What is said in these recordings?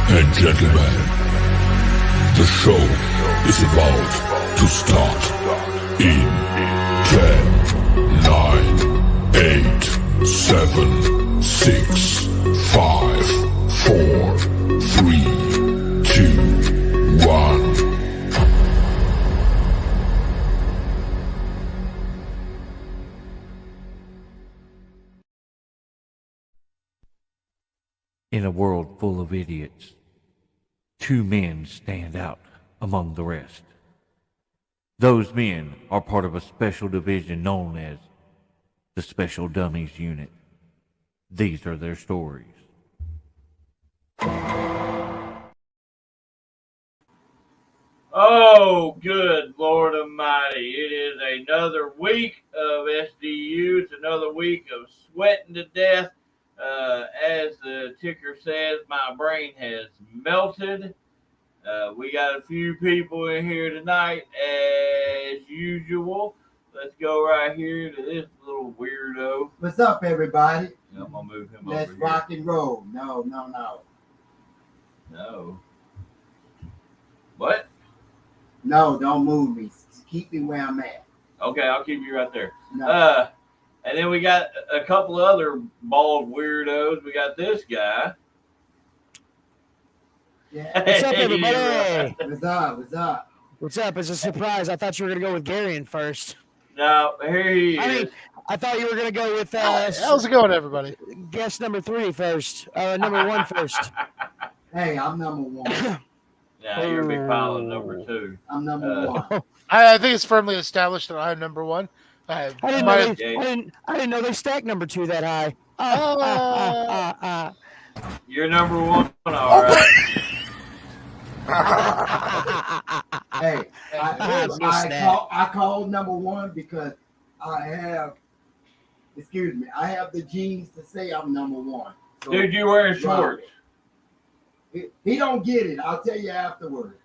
and gentlemen, the show is about to start in 10, 9, 8, 7, 6, 5, 4, 3, 2, 1. In a world full of idiots, two men stand out among the rest. Those men are part of a special division known as the Special Dummies Unit. These are their stories. Oh, good Lord Almighty. It is another week of SDU. It's another week of sweating to death. As the ticker says, my brain has melted. We got a few people in here tonight, as usual. Let's go right here to this little weirdo. What's up, everybody? I'm going to move him Let's over rock and roll. No. No. What? No, don't move me. Keep me where I'm at. Okay, I'll keep you right there. No. And then we got a couple of other bald weirdos. We got this guy. Yeah. What's up, everybody? What's up? What's up? It's a surprise. I thought you were going to go with Garion first. No, here he is. I thought you were going to go with How's it going, everybody? guest number 3 first. Number 1 first. Hey, I'm number 1. Yeah, you're a big pile of number 2. I'm number 1. I think it's firmly established that I'm number 1. I didn't know they stacked number 2 that high. You're number 1, all right. Hey, I called number 1 because I have the genes to say I'm number 1. So, Dude, you wearing shorts. He don't get it. I'll tell you afterward.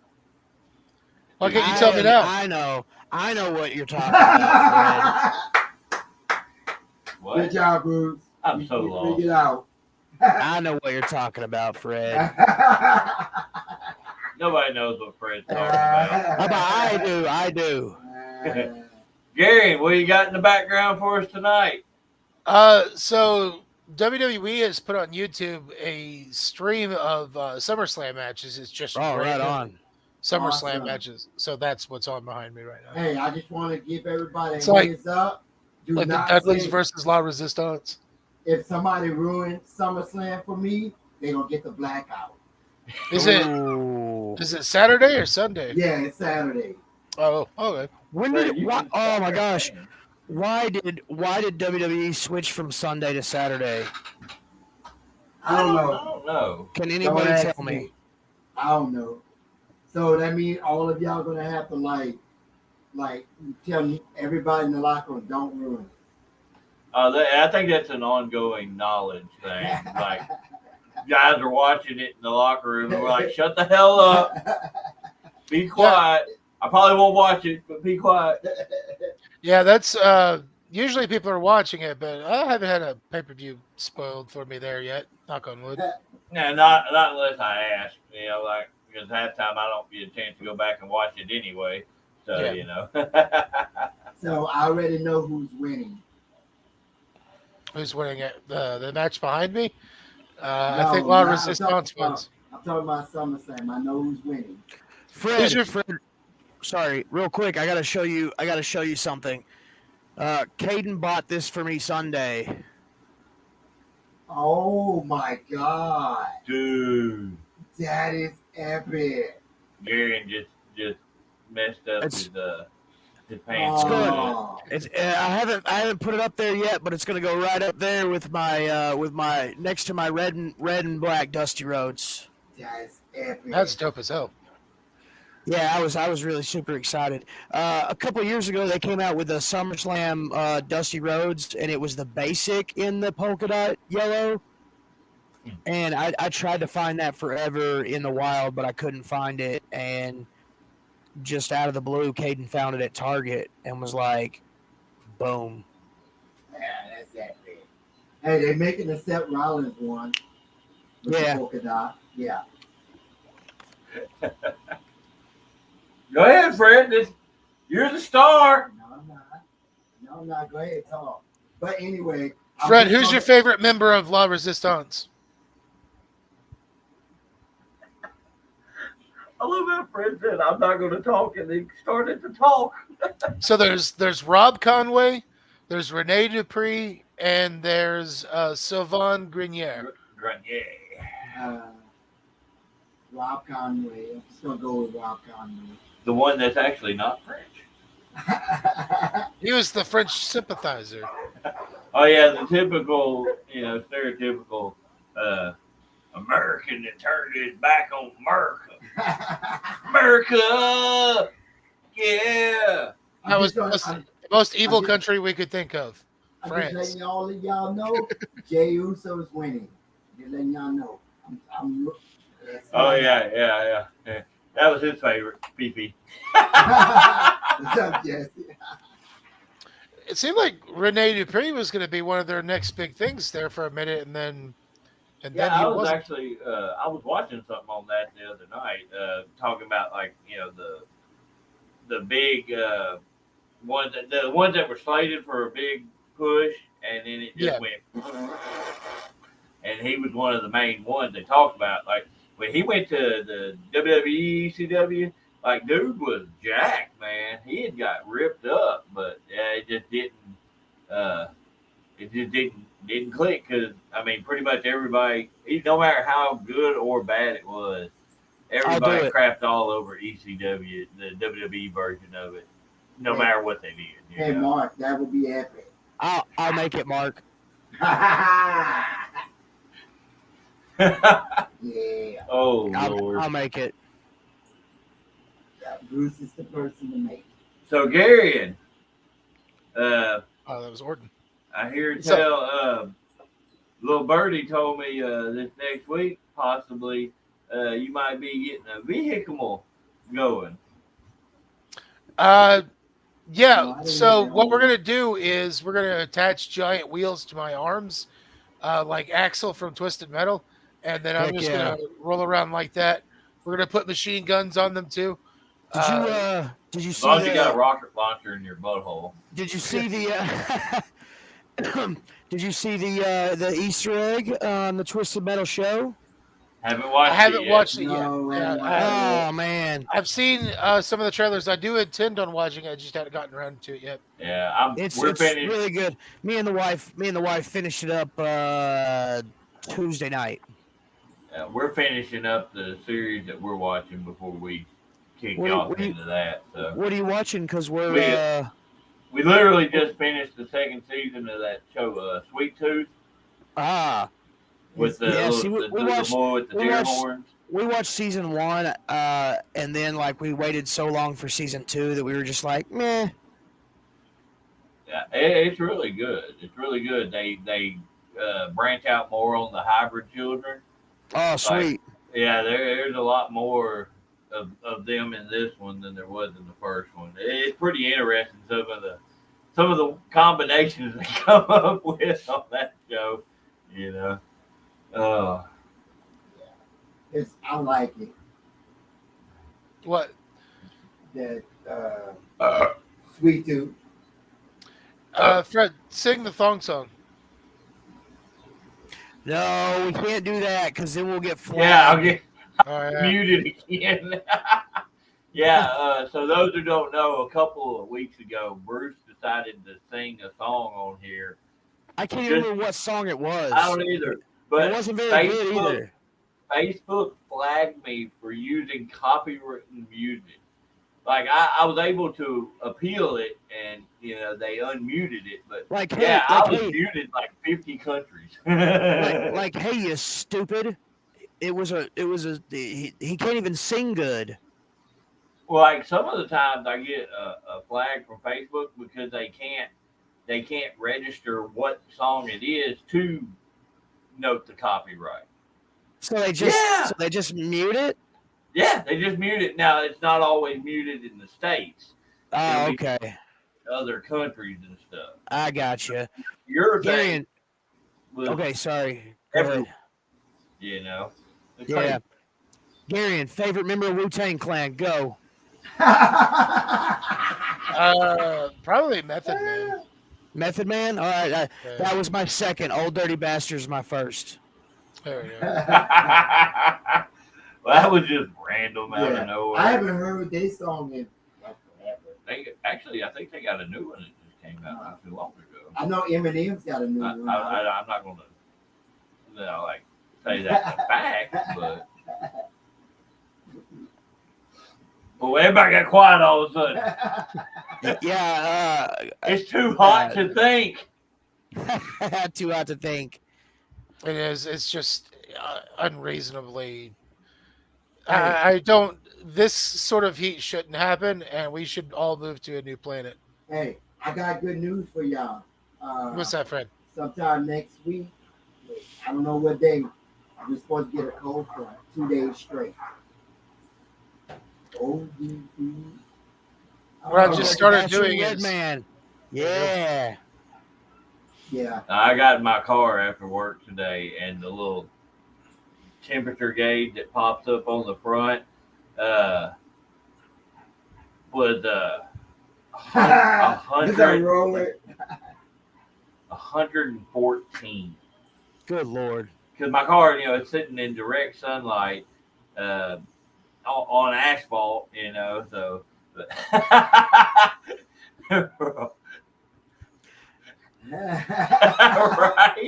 Why can't you tell me now? I know what you're talking about, What? Good job, Bruce. I'm so lost. Figure it out. Fred. I know what you're talking about, Fred. Nobody knows what Fred's talking about. I do. Gary, what you got in the background for us tonight? So WWE has put on YouTube a stream of SummerSlam matches. It's just right on. SummerSlam matches. So that's what's on behind me right now. Hey, I just want to give everybody a like- heads up. Do Like the not Dudleys say versus La Resistance. if somebody ruined SummerSlam for me, they're gonna get the blackout. Is Ooh. it Saturday or Sunday? Yeah, it's Saturday. Oh, okay. When Fred, did oh my gosh. Why did WWE switch from Sunday to Saturday? I don't I know. don't know. Can Don't anybody ask tell me? I don't know. So that means all of y'all gonna have to like tell everybody in the locker room, don't ruin it. I think that's an ongoing knowledge thing. Like, guys are watching it in the locker room and we're like, shut the hell up. Be quiet. I probably won't watch it, but be quiet. Yeah, that's usually people are watching it, but I haven't had a pay-per-view spoiled for me there yet. Knock on wood. No, not unless I ask. You know, like, because halftime I don't get a chance to go back and watch it anyway. So, Yeah. you know. So I already know who's winning. Who's winning it? The match behind me? I No, think La not- Resistance wins. I'm talking about SummerSlam. I know who's winning. Fred, your- Fred, sorry, real quick, I gotta show you something. Caden bought this for me Sunday. Oh my God, Dude. that is epic. Gary just messed up It's- his pants. Oh. It's I haven't put it up there yet, but it's gonna go right up there with my next to my red and black Dusty Rhodes. That's epic. That's dope as hell. Yeah, I was really super excited. A couple of years ago, they came out with a SummerSlam Dusty Rhodes, and it was the basic in the polka dot yellow. And I tried to find that forever in the wild, but I couldn't find it. And just out of the blue, Caden found it at Target and was like, boom. Yeah, that's epic. Hey, they're making a Seth Rollins one. With Yeah. The polka dot. Yeah. Go ahead, Fred. You're the star. No, I'm not. No, I'm not. Go ahead, talk. But anyway, Fred, who's your favorite member of La Resistance? I love how Fred said, I'm not going to talk, and he started to talk. So there's Rob Conway, there's Rene Dupree, and there's Sylvain Grenier. Grenier. Rob Conway. I'm just going to go with Rob Conway. The one that's actually not French. He was the French sympathizer. Oh, yeah, the typical, stereotypical American that turned his back on America. America! Yeah! That was the most evil country we could think of. I'm France. just letting all of y'all know Jey Uso is winning. Just letting y'all know. Oh, yeah. That was his favorite, Fifi. What's up, Jesse? It seemed like Rene Dupree was going to be one of their next big things there for a minute, and then I was wasn't. actually I was watching something on that the other night, talking about the big ones that were slated for a big push, and then it just went, and he was one of the main ones they talked about. Like when he went to the WWE, ECW, like dude was jacked, man. He had got ripped up, but it just didn't click because pretty much everybody, no matter how good or bad it was, everybody crapped all over ECW, the WWE version of it, no matter what they did. Hey, Mark, that would be epic. I'll make it, Mark. Yeah. Oh, Lord. I'll make it. Yeah, Bruce is the person to make it. So, Garion, Oh, that was Orton. I hear tell little Birdie told me this next week possibly you might be getting a vehicle going. Yeah. So what we're gonna do is we're gonna attach giant wheels to my arms, like Axel from Twisted Metal, and then I'm just gonna roll around like that. We're gonna put machine guns on them too. Did you see? As long as you got a rocket launcher in your butthole. Did you see the? Did you see the Easter egg on the Twisted Metal show? I haven't watched it yet. Oh man, I've seen some of the trailers. I do intend on watching it. I just haven't gotten around to it yet. Yeah, it's finished. Really good. Me and the wife finished it up Tuesday night. We're finishing up the series that we're watching before we kick off into that. So what are you watching? Because we literally just finished the second season of that show, Sweet Tooth. With the boy with the deer horns. We watched season 1, and then we waited so long for season 2 that we were just like, meh. Yeah, it's really good. It's really good. They branch out more on the hybrid children. Oh, sweet. There's a lot more of them in this one than there was in the first one. It's pretty interesting some of the combinations they come up with on that show. I like it. What? That Sweet Tooth. Fred, sing the thong song. No, we can't do that because then we'll get flagged. Yeah, I'll get muted again. So those who don't know, a couple of weeks ago, Bruce decided to sing a song on here. I can't even remember what song it was. I don't either. But it wasn't very good either. Facebook flagged me for using copywritten music. I was able to appeal it, and they unmuted it. But I was muted 50 countries. Hey, you stupid! It was he can't even sing good. Well, some of the times I get a flag from Facebook because they can't register what song it is to note the copyright. So they just mute it? Yeah, they just mute it. Now it's not always muted in the States. Oh, okay. Other countries and stuff. I got you. Your thing. Okay, sorry. Go ahead. It's Yeah. Garion, favorite member of Wu-Tang Clan, go. Probably Method Man. Method Man? All right, that was my second. Old Dirty Bastard's my first. There we go. Well, that was just random out of nowhere. I haven't heard this song in forever. I think they got a new one that just came out not too long ago. I know Eminem's got a new one. I'm not going to, like say that's a fact, but. Well, everybody got quiet all of a sudden. Yeah. It's too hot to think. Too hot to think. It is. It's just unreasonably. I don't. This sort of heat shouldn't happen, and we should all move to a new planet. Hey, I got good news for y'all. What's that, Fred? Sometime next week, I don't know what day, we're supposed to get a cold front 2 days straight. What I just started doing Red is Man. Yeah. Yeah. I got in my car after work today, and the little temperature gauge that pops up on the front was 114. Good Lord. Because my car, it's sitting in direct sunlight on asphalt, so. Right.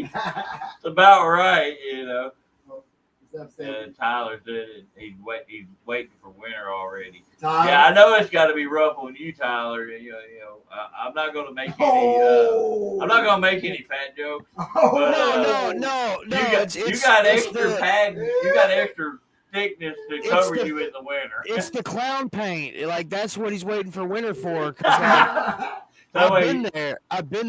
It's about right, Tyler said he's waiting for winter already. Tyler? Yeah, I know it's got to be rough on you, Tyler. I'm not going to make any. I'm not going to make any fat jokes. No. You got extra pad. You got extra thickness to cover you in the winter. It's the clown paint. Like that's what he's waiting for winter for. I've been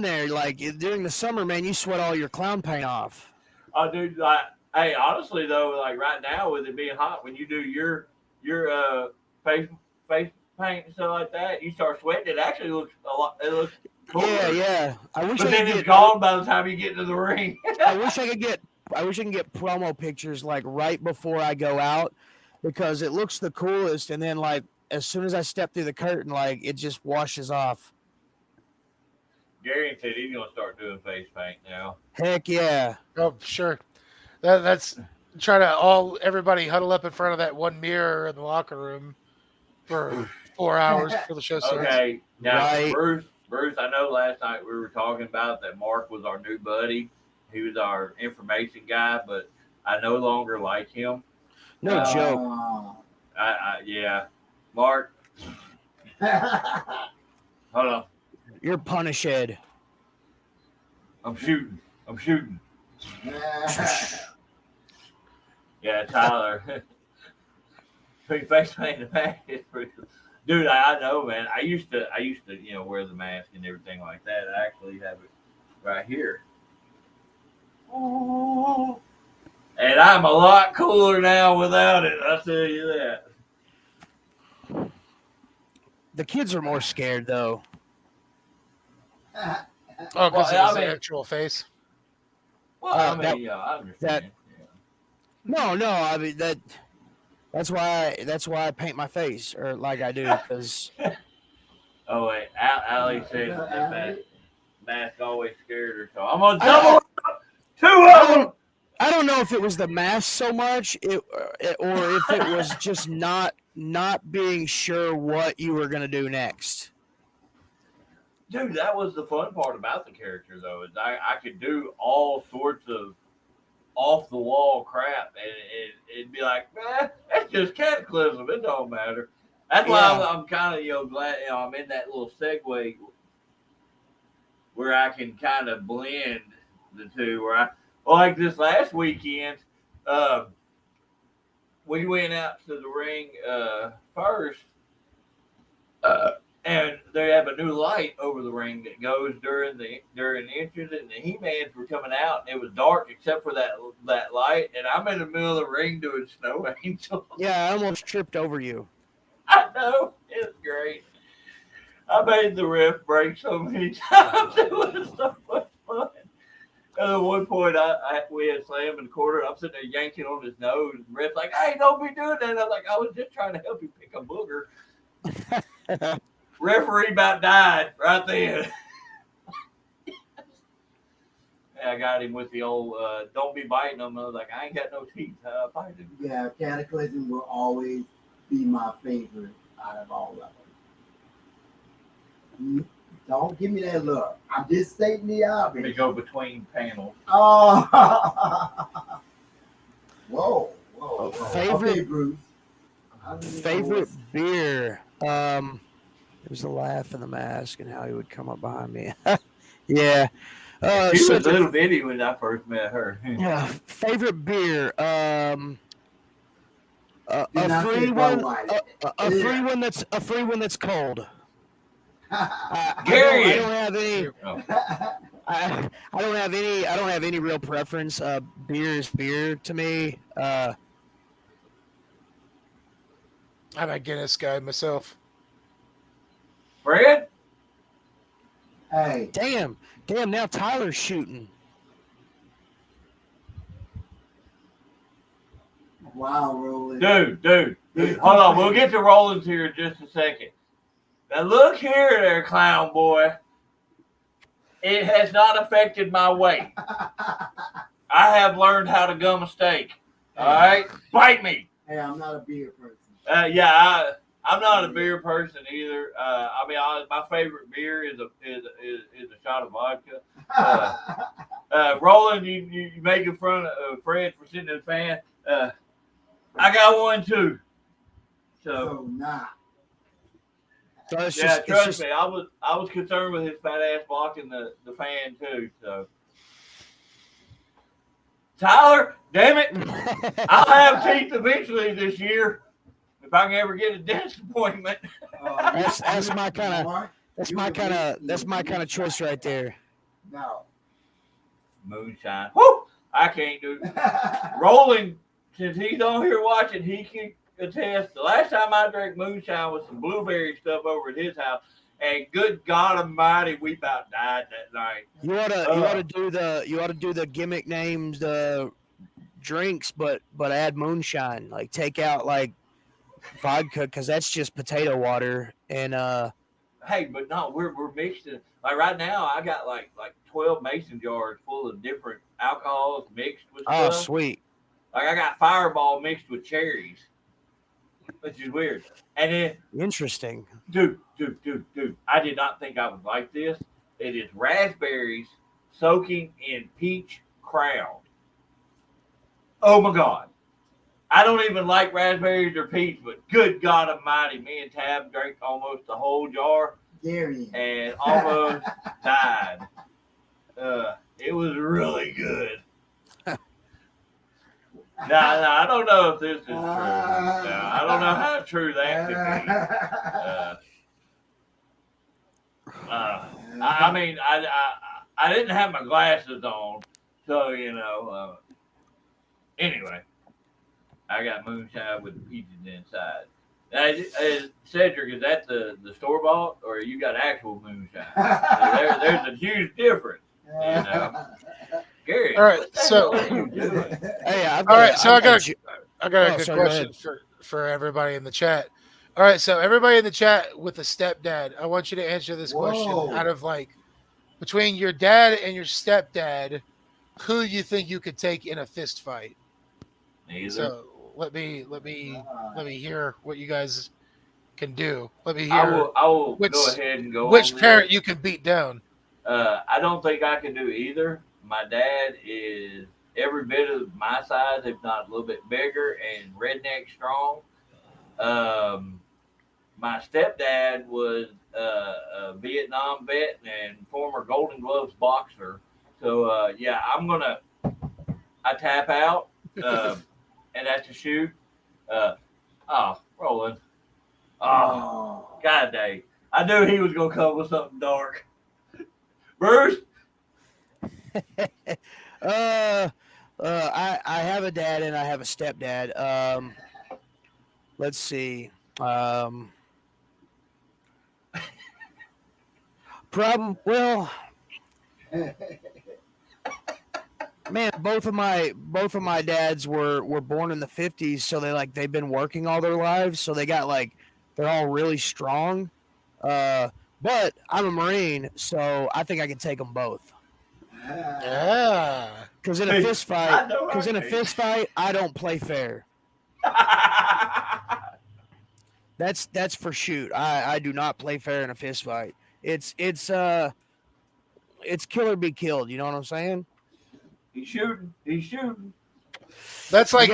there. Like during the summer, man, you sweat all your clown paint off. Oh, dude. Hey, honestly though, like right now with it being hot, when you do your face paint and stuff like that, you start sweating. It actually looks a lot. It looks cooler. Yeah. But then it's gone by the time you get to the ring. I wish I could get promo pictures like right before I go out because it looks the coolest, and then like as soon as I step through the curtain, like it just washes off. Gary said he's gonna start doing face paint now. Heck yeah! Oh sure. That's try to everybody huddle up in front of that one mirror in the locker room for 4 hours before the show starts. Okay, now Right. Bruce, I know last night we were talking about that Mark was our new buddy. He was our information guy, but I no longer like him. No joke. Yeah, Mark. Hold on. You're punished. I'm shooting. Yeah, Tyler. Face paint the back is pretty. Dude, I know, man. I used to, wear the mask and everything like that. I actually have it right here. And I'm a lot cooler now without it. I'll tell you that. The kids are more scared though. Oh, because it's the actual face. Well, I understand. No. I mean that's why I paint my face or like I do because. Oh wait, Allie said that mask always scared her, so I'm gonna double up 2 of them. I don't know if it was the mask so much, or if it was just not being sure what you were gonna do next. Dude, that was the fun part about the character, though, is I could do all sorts of off-the-wall crap, and it'd be like, man, that's just Cataclysm. It don't matter. That's why I'm kind of, glad, I'm in that little segue where I can kind of blend the two. Like this last weekend, we went out to the ring first, and they have a new light over the ring that goes during the entrance, and the He-Mans were coming out, and it was dark except for that light, and I'm in the middle of the ring doing Snow Angels. Yeah, I almost tripped over you. I know, it's great. I made the ref break so many times. It was so much fun. At one point, we had Slam in the corner. I'm sitting there yanking on his nose. And Red's like, "Hey, don't be doing that." And I'm like, "I was just trying to help you pick a booger." Referee about died right then. I got him with the old "don't be biting them." I was like, "I ain't got no teeth. Bite him." Yeah, Cataclysm will always be my favorite out of all of them. Don't give me that look. I'm just stating the obvious. Let me go between panels. Oh, whoa. Favorite, okay, Bruce. Favorite beer. It was the laugh in the mask and how he would come up behind me. Yeah. She was little bitty when I first met her. Yeah. Favorite beer. A free one that's cold. Gary. I don't have any. I don't have any real preference. Beer is beer to me. I'm a Guinness guy myself. Fred? Hey. Damn, now Tyler's shooting. Wow, Roland. Dude. Hold on, we'll get to Roland's here in just a second. Now look here there, clown boy. It has not affected my weight. I have learned how to gum a steak. All right? Bite me. Hey, I'm not a beer person. I'm not a beer person either. My favorite beer is a shot of vodka. Roland, you making fun of Fred for sitting in the fan. I got one too. So nah. Trust me, I was concerned with his fat ass blocking the fan too. So Tyler, damn it, I'll have teeth eventually this year. If I can ever get a dentist appointment. That's my kind of choice right there. No. Moonshine. Woo! I can't do it. Rolling, since he's on here watching, he can attest. The last time I drank moonshine was some blueberry stuff over at his house, and good God Almighty, we about died that night. You ought to do the gimmick named drinks, but add moonshine. Like take out like vodka because that's just potato water and Hey, but no, we're mixing. Like right now, I got like 12 mason jars full of different alcohols mixed with stuff. Oh, sweet. Like I got Fireball mixed with cherries, which is weird. And then interesting. Dude, I did not think I would like this. It is raspberries soaking in peach crown. Oh my God. I don't even like raspberries or peach, but good God Almighty, me and Tab drank almost the whole jar. Gary. And almost died. It was really good. Now, I don't know if this is true. I don't know how true that could be. I didn't have my glasses on, so anyway, I got moonshine with the peaches inside. Cedric, is that the store bought, or you got actual moonshine? There's a huge difference, Gary, all right, so I got a good question for everybody in the chat. All right, so everybody in the chat with a stepdad, I want you to answer this question out of between your dad and your stepdad, who you think you could take in a fist fight? Neither. So let me hear what you guys can do. Let me hear. I will go ahead and go. Which parent you can beat down? I don't think I can do either. My dad is every bit of my size, if not a little bit bigger, and redneck strong. My stepdad was a Vietnam vet and former Golden Gloves boxer. So I tap out, and that's a shoot. Rolling. Oh, God dang. I knew he was gonna come with something dark. Bruce? I have a dad and I have a stepdad. Let's see. Man, both of my dads were born in the 50s, so they've been working all their lives, so they're all really strong. But I'm a Marine, so I think I can take them both. Yeah. Because in a fist fight, I don't play fair. That's for shoot. I do not play fair in a fist fight. It's kill or be killed. You know what I'm saying? He's shooting. That's like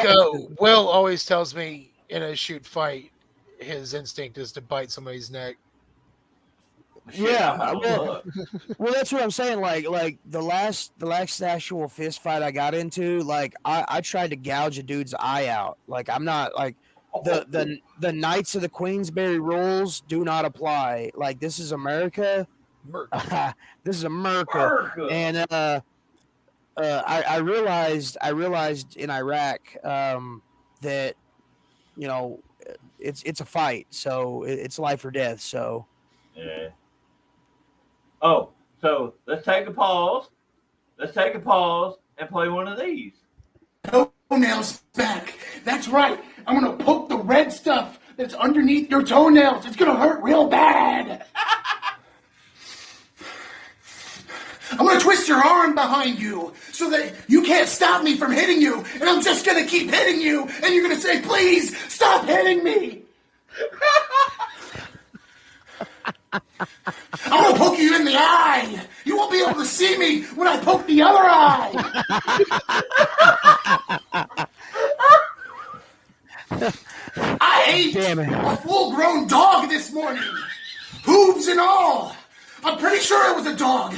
Will always tells me in a shoot fight, his instinct is to bite somebody's neck. Yeah, well, that's what I'm saying. Like the last actual fist fight I got into, like I tried to gouge a dude's eye out. Like I'm not like the Knights of the Queensberry rules do not apply. Like this is America. This is America. And I realized in Iraq that it's a fight, so it's life or death. So yeah. Oh, so let's take a pause. Let's take a pause and play one of these. Toenails back. That's right. I'm gonna poke the red stuff that's underneath your toenails. It's gonna hurt real bad. I'm gonna twist your arm behind you so that you can't stop me from hitting you, and I'm just gonna keep hitting you, and you're gonna say, please, stop hitting me. I'm gonna poke you in the eye. You won't be able to see me when I poke the other eye. I ate a full-grown dog this morning, hooves and all. I'm pretty sure it was a dog.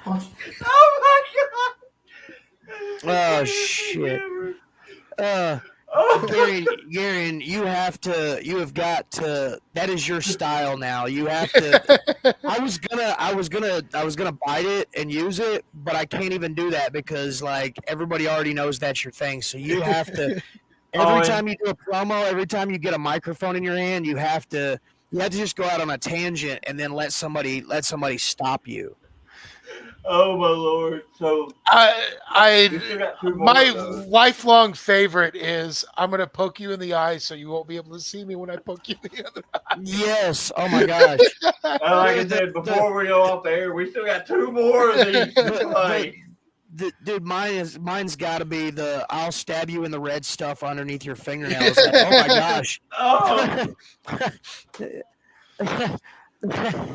Oh my god! Oh shit! Gary, you have got to. That is your style now. You have to. I was gonna bite it and use it, but I can't even do that because like everybody already knows that's your thing. So you have to. Every time you do a promo, every time you get a microphone in your hand, you have to just go out on a tangent and then let somebody stop you. Oh my lord! So my lifelong favorite is I'm gonna poke you in the eye so you won't be able to see me when I poke you in the other eye. Yes. Oh my gosh. Like I said before we go off the air, we still got two more of these to play. Dude, mine's got to be the I'll stab you in the red stuff underneath your fingernails. Like, oh my gosh. Oh.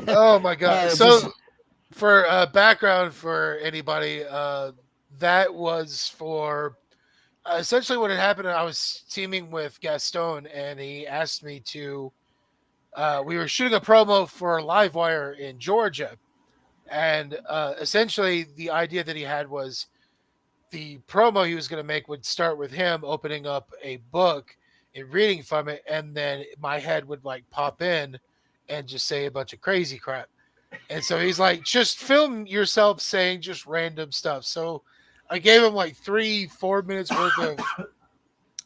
Oh my god. For background for anybody, that was for essentially what had happened. I was teaming with Gaston, and he asked me to. We were shooting a promo for Livewire in Georgia, and essentially the idea that he had was the promo he was going to make would start with him opening up a book and reading from it, and then my head would like pop in and just say a bunch of crazy crap. And so he's like, just film yourself saying just random stuff. So I gave him like 3-4 minutes worth of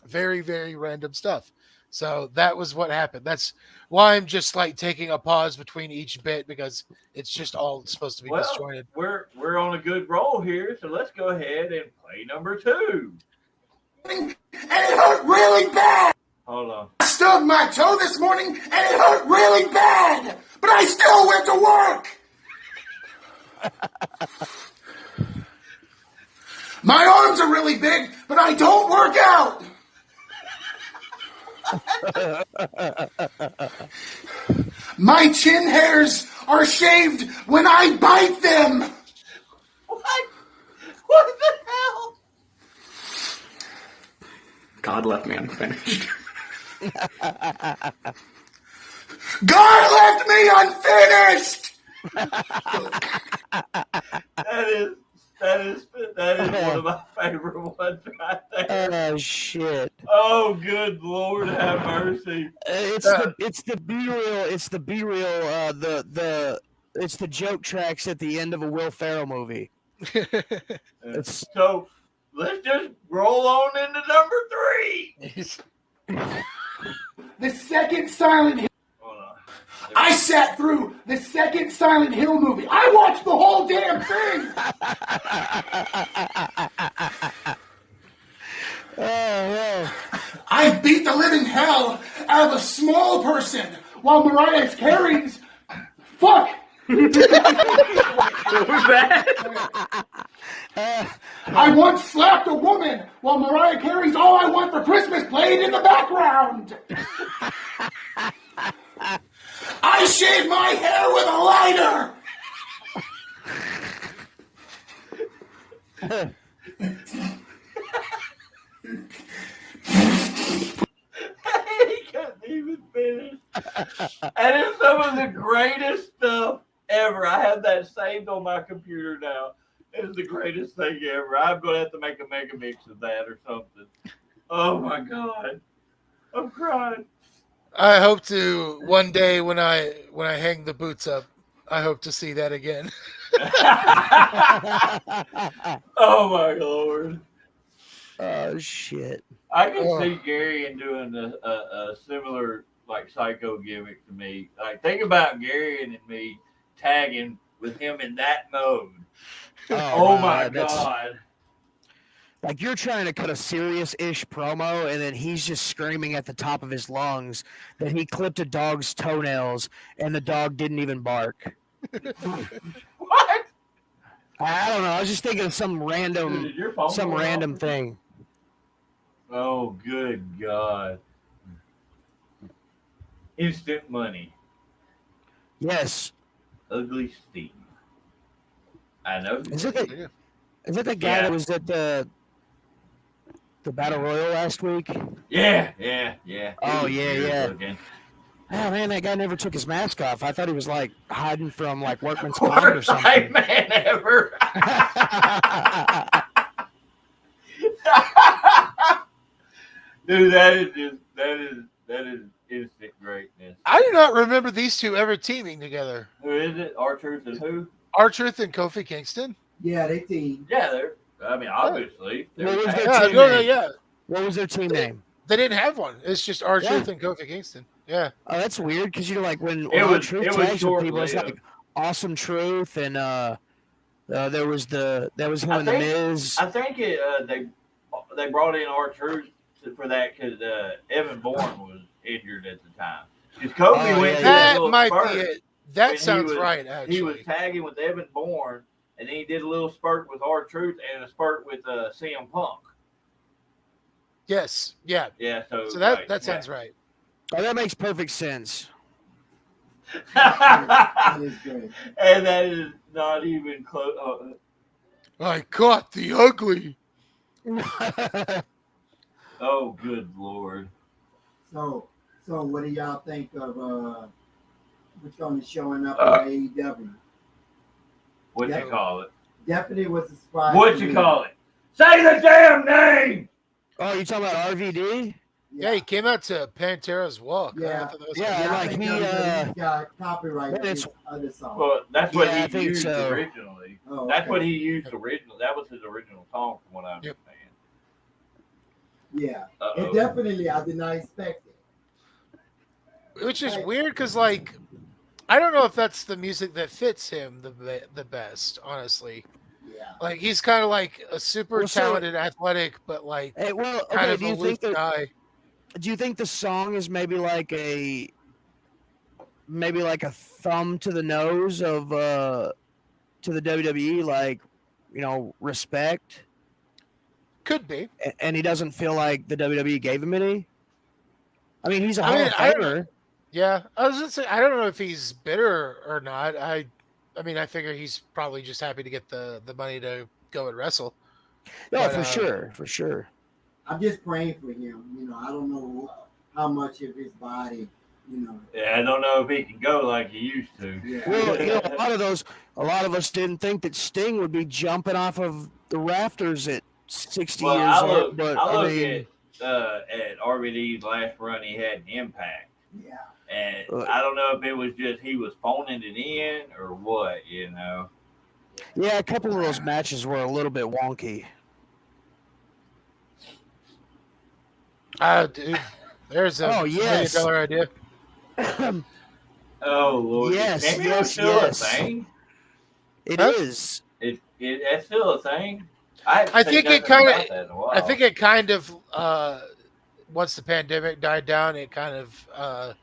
very, very random stuff. So that was what happened. That's why I'm just like taking a pause between each bit because it's just all supposed to be disjointed. We're on a good roll here, so let's go ahead and play number 2. And it hurt really bad. Hold on. I stubbed my toe this morning and it hurt really bad, but I still went to work. My arms are really big, but I don't work out. My chin hairs are shaved when I bite them. What? What the hell? God left me unfinished. God left me unfinished. That is one of my favorite ones right there. Oh shit! Oh, good Lord, have mercy! It's the B-reel. It's the B-reel. It's the joke tracks at the end of a Will Ferrell movie. So let's just roll on into number 3. The second silent hit. Hold on. I sat through the second Silent Hill movie. I watched the whole damn thing. I beat the living hell out of a small person while Mariah Carey's fuck. What was that? I once slapped a woman while Mariah Carey's All I Want for Christmas played in the background. I shaved my hair with a lighter. He couldn't even finish. And it's some of the greatest stuff ever. I have that saved on my computer now. It's the greatest thing ever. I'm going to have to make a mega mix of that or something. Oh my God. I'm crying. I hope to one day when I hang the boots up, I hope to see that again. Oh my Lord. Oh shit. I can see Gary doing a similar like psycho gimmick to me. Like think about Gary and me tagging with him in that mode. Oh my God. Like you're trying to cut a serious-ish promo, and then he's just screaming at the top of his lungs that he clipped a dog's toenails, and the dog didn't even bark. What? I don't know. I was just thinking of some random thing. Oh, good God. Instant money. Yes. Ugly Steve. I know. Is it the guy that was at the Battle Royal last week? Yeah. Oh, yeah. Oh, man, that guy never took his mask off. I thought he was, like, hiding from, like, workman's comp or something. Worst man ever. Dude, that is instant greatness. I do not remember these two ever teaming together. Who is it? R-Truth and who? R-Truth and Kofi Kingston? Yeah, they team. Yeah, obviously. What was their team name? What was their team name? They didn't have one. It's just R-Truth and Kofi Kingston. Yeah. Oh, that's weird because like when R-Truth tags with people, it's like Awesome Truth and there was him and the Miz. I think they brought in R-Truth for that because Evan Bourne was injured at the time. Because Kofi went through that might spurt be it. That sounds right. Actually, he was tagging with Evan Bourne, and then he did a little spurt with R-Truth and a spurt with CM Punk. Yes. Yeah. Yeah. So that sounds right. Oh, that makes perfect sense. That is great. And that is not even close. I caught the ugly. Oh, good Lord. So what do y'all think of what's going to be showing up at AEW? What you call it? Definitely was a surprise. What you call it? Say the damn name! Oh, you talking about RVD? Yeah, he came out to Pantera's Walk. Yeah, he got copyright for his other song. Well, that's what he used so. originally. Oh, That's okay. what he used originally. That was his original song, from what I understand. Yeah, it definitely. I did not expect it. Which is weird because, like, I don't know if that's the music that fits him the best, honestly. Yeah. Like, he's kind of like a super talented athletic, but like kind of a loose guy. Do you think the song is maybe like a thumb to the nose of to the WWE, like, respect? Could be. And he doesn't feel like the WWE gave him any? I mean, he's a Hall of Famer. Yeah, I was gonna say I don't know if he's bitter or not. I mean, I figure he's probably just happy to get the money to go and wrestle. Yeah, for sure. I'm just praying for him. I don't know how much of his body, Yeah, I don't know if he can go like he used to. Yeah. Well, a lot of us didn't think that Sting would be jumping off of the rafters at 60 years old. But I look at RVD's last run he had in Impact. Yeah. And I don't know if it was just he was phoning it in or what, Yeah, a couple of those matches were a little bit wonky. Dude, there's a $1 million idea. Oh Lord, Yes, is cameo yes, still yes. a thing? It Huh? is. That's still a thing. I haven't I seen think it nothing kind about of. that in a while. I think it kind of. Once the pandemic died down, it kind of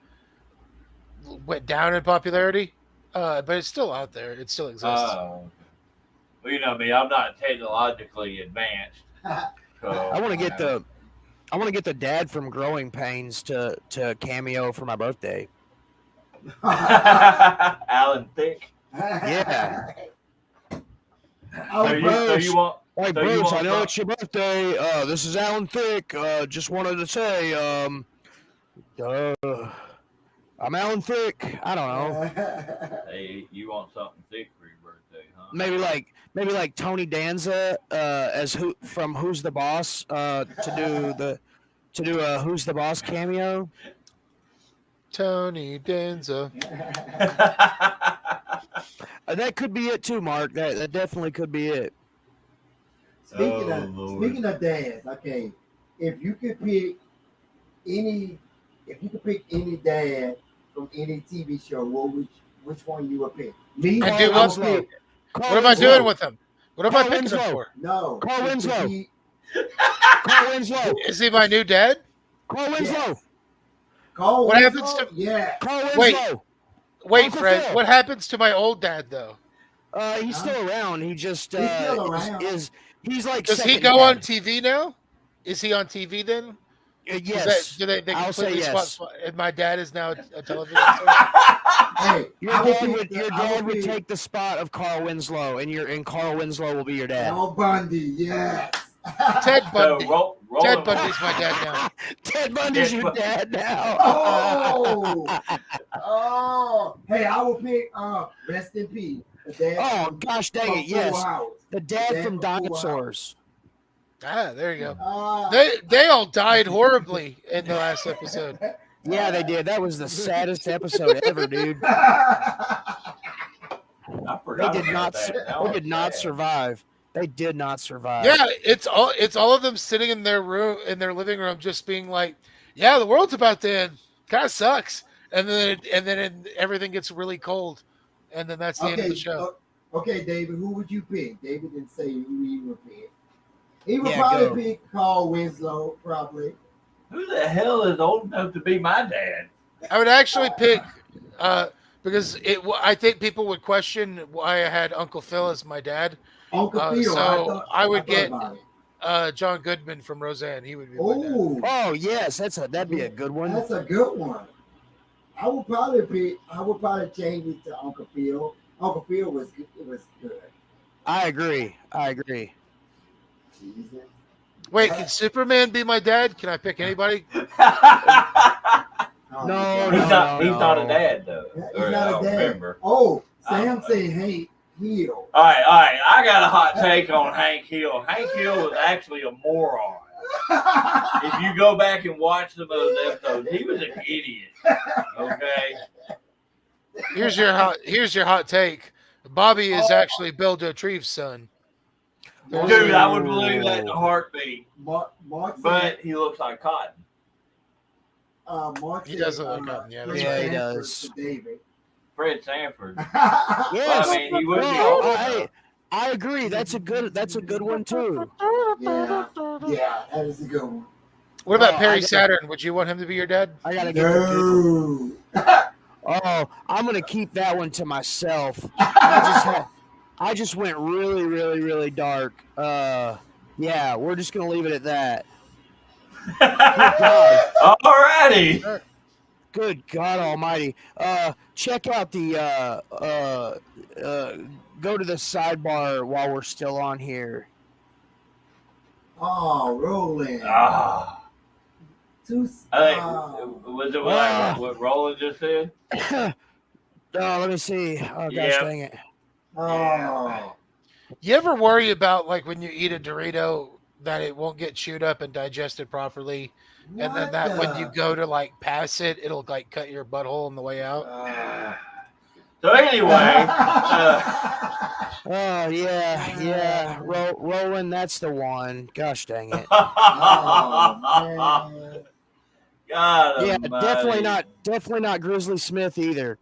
went down in popularity. But it's still out there. It still exists. Well, you know me, I'm not technologically advanced. So I want to get the dad from Growing Pains to cameo for my birthday. Alan Thick. Yeah. So you want? Hey, So you Bruce, want I know some- it's your birthday. This is Alan Thick. Just wanted to say, I'm Alan Thick. I don't know. Hey, you want something thick for your birthday, huh? Maybe like Tony Danza as from Who's the Boss to do a Who's the Boss cameo. Tony Danza. That could be it too, Mark. That definitely could be it. Speaking of dads, okay, if you could pick any dad from any TV show, which one you would pick? Me, And do I what? would pick. What am I doing with him? What am I picking him for? No, Carl Winslow. He, Carl Winslow. Is he my new dad? Carl Winslow. yes. Carl What Winslow? happens to- Yeah. Carl Wait. Winslow. Wait, Uncle Fred. Phil. What happens to my old dad though? He's still around. He just He's still around. he's like. Does he second go dad. on TV now? Is he on TV then? Yes. They I'll say completely yes. and my dad is now a television star? Hey, Your dad would take the spot of Carl Winslow, and Carl Winslow will be your dad. Al Bundy, yes. Ted So Bundy. roll Ted Bundy's my dad now. Ted Bundy's your dad now. Oh, hey, I will pick rest in peace. The dad Oh from- gosh dang from it! Yes, Full House. the dad Dad from from Full House. Dinosaurs. There you go. Ah. They all died horribly in the last episode. Yeah, they did. That was the saddest episode ever, dude. I They forgot did about not. that. Now They I'm did not sad. survive. They did not survive. Yeah, it's all of them sitting in their living room, just being like, "Yeah, the world's about to end. Kind of sucks." And then everything gets really cold, and then that's the end of the show. Okay, David, who would you pick? David didn't say who he would pick. He would Yeah, probably go. pick Carl Winslow, probably. Who the hell is old enough to be my dad? I would actually pick because I think people would question why I had Uncle Phil as my dad. Uncle Phil. So I would thought get about it. John Goodman from Roseanne. He would be my dad. Oh, Oh yes, that'd be a good one. that's a good one. I would probably change it to Uncle Phil. Uncle Phil was good. It was good. I agree. Jesus. Wait, can Superman be my dad? Can I pick anybody? Oh, No, He's no, not a dad though. He's Or, not I a don't dad. remember. Oh, I Sam don't know. said Hank Hill. All right. I got a hot take on Hank Hill. Hank Hill was actually a moron. If you go back and watch some of those episodes, he was an idiot. Okay. Here's your hot take. Bobby is actually Bill Dautrieve's son. Dude, I would believe that in a heartbeat. Mark But said, he looks like cotton. Mark He said, does look like cotton, yeah, that's Fred right. He Sanford does. to David. Fred Sanford. Yes. I mean, he would be No, old enough. I agree. That's a good one too. yeah, that is a good one. What about Oh, Perry I got- Saturn? Would you want him to be your dad? I gotta get the good one. No. Oh, I'm gonna keep that one to myself. I just went really, really, really dark. Yeah, we're just gonna leave it at that. Alrighty. Good God Almighty! Check out the go to the sidebar while we're still on here. Oh, rolling. Ah. Two. I think, was it like what Roland just said? Let me see. Oh gosh, Yep. dang it! Oh. You ever worry about like when you eat a Dorito that it won't get chewed up and digested properly, and then that when you go to like pass it, it'll like cut your butthole on the way out? So anyway, Oh yeah. Roland, that's the one. Gosh dang it! Oh, man. God Yeah, almighty. definitely not Grizzly Smith either.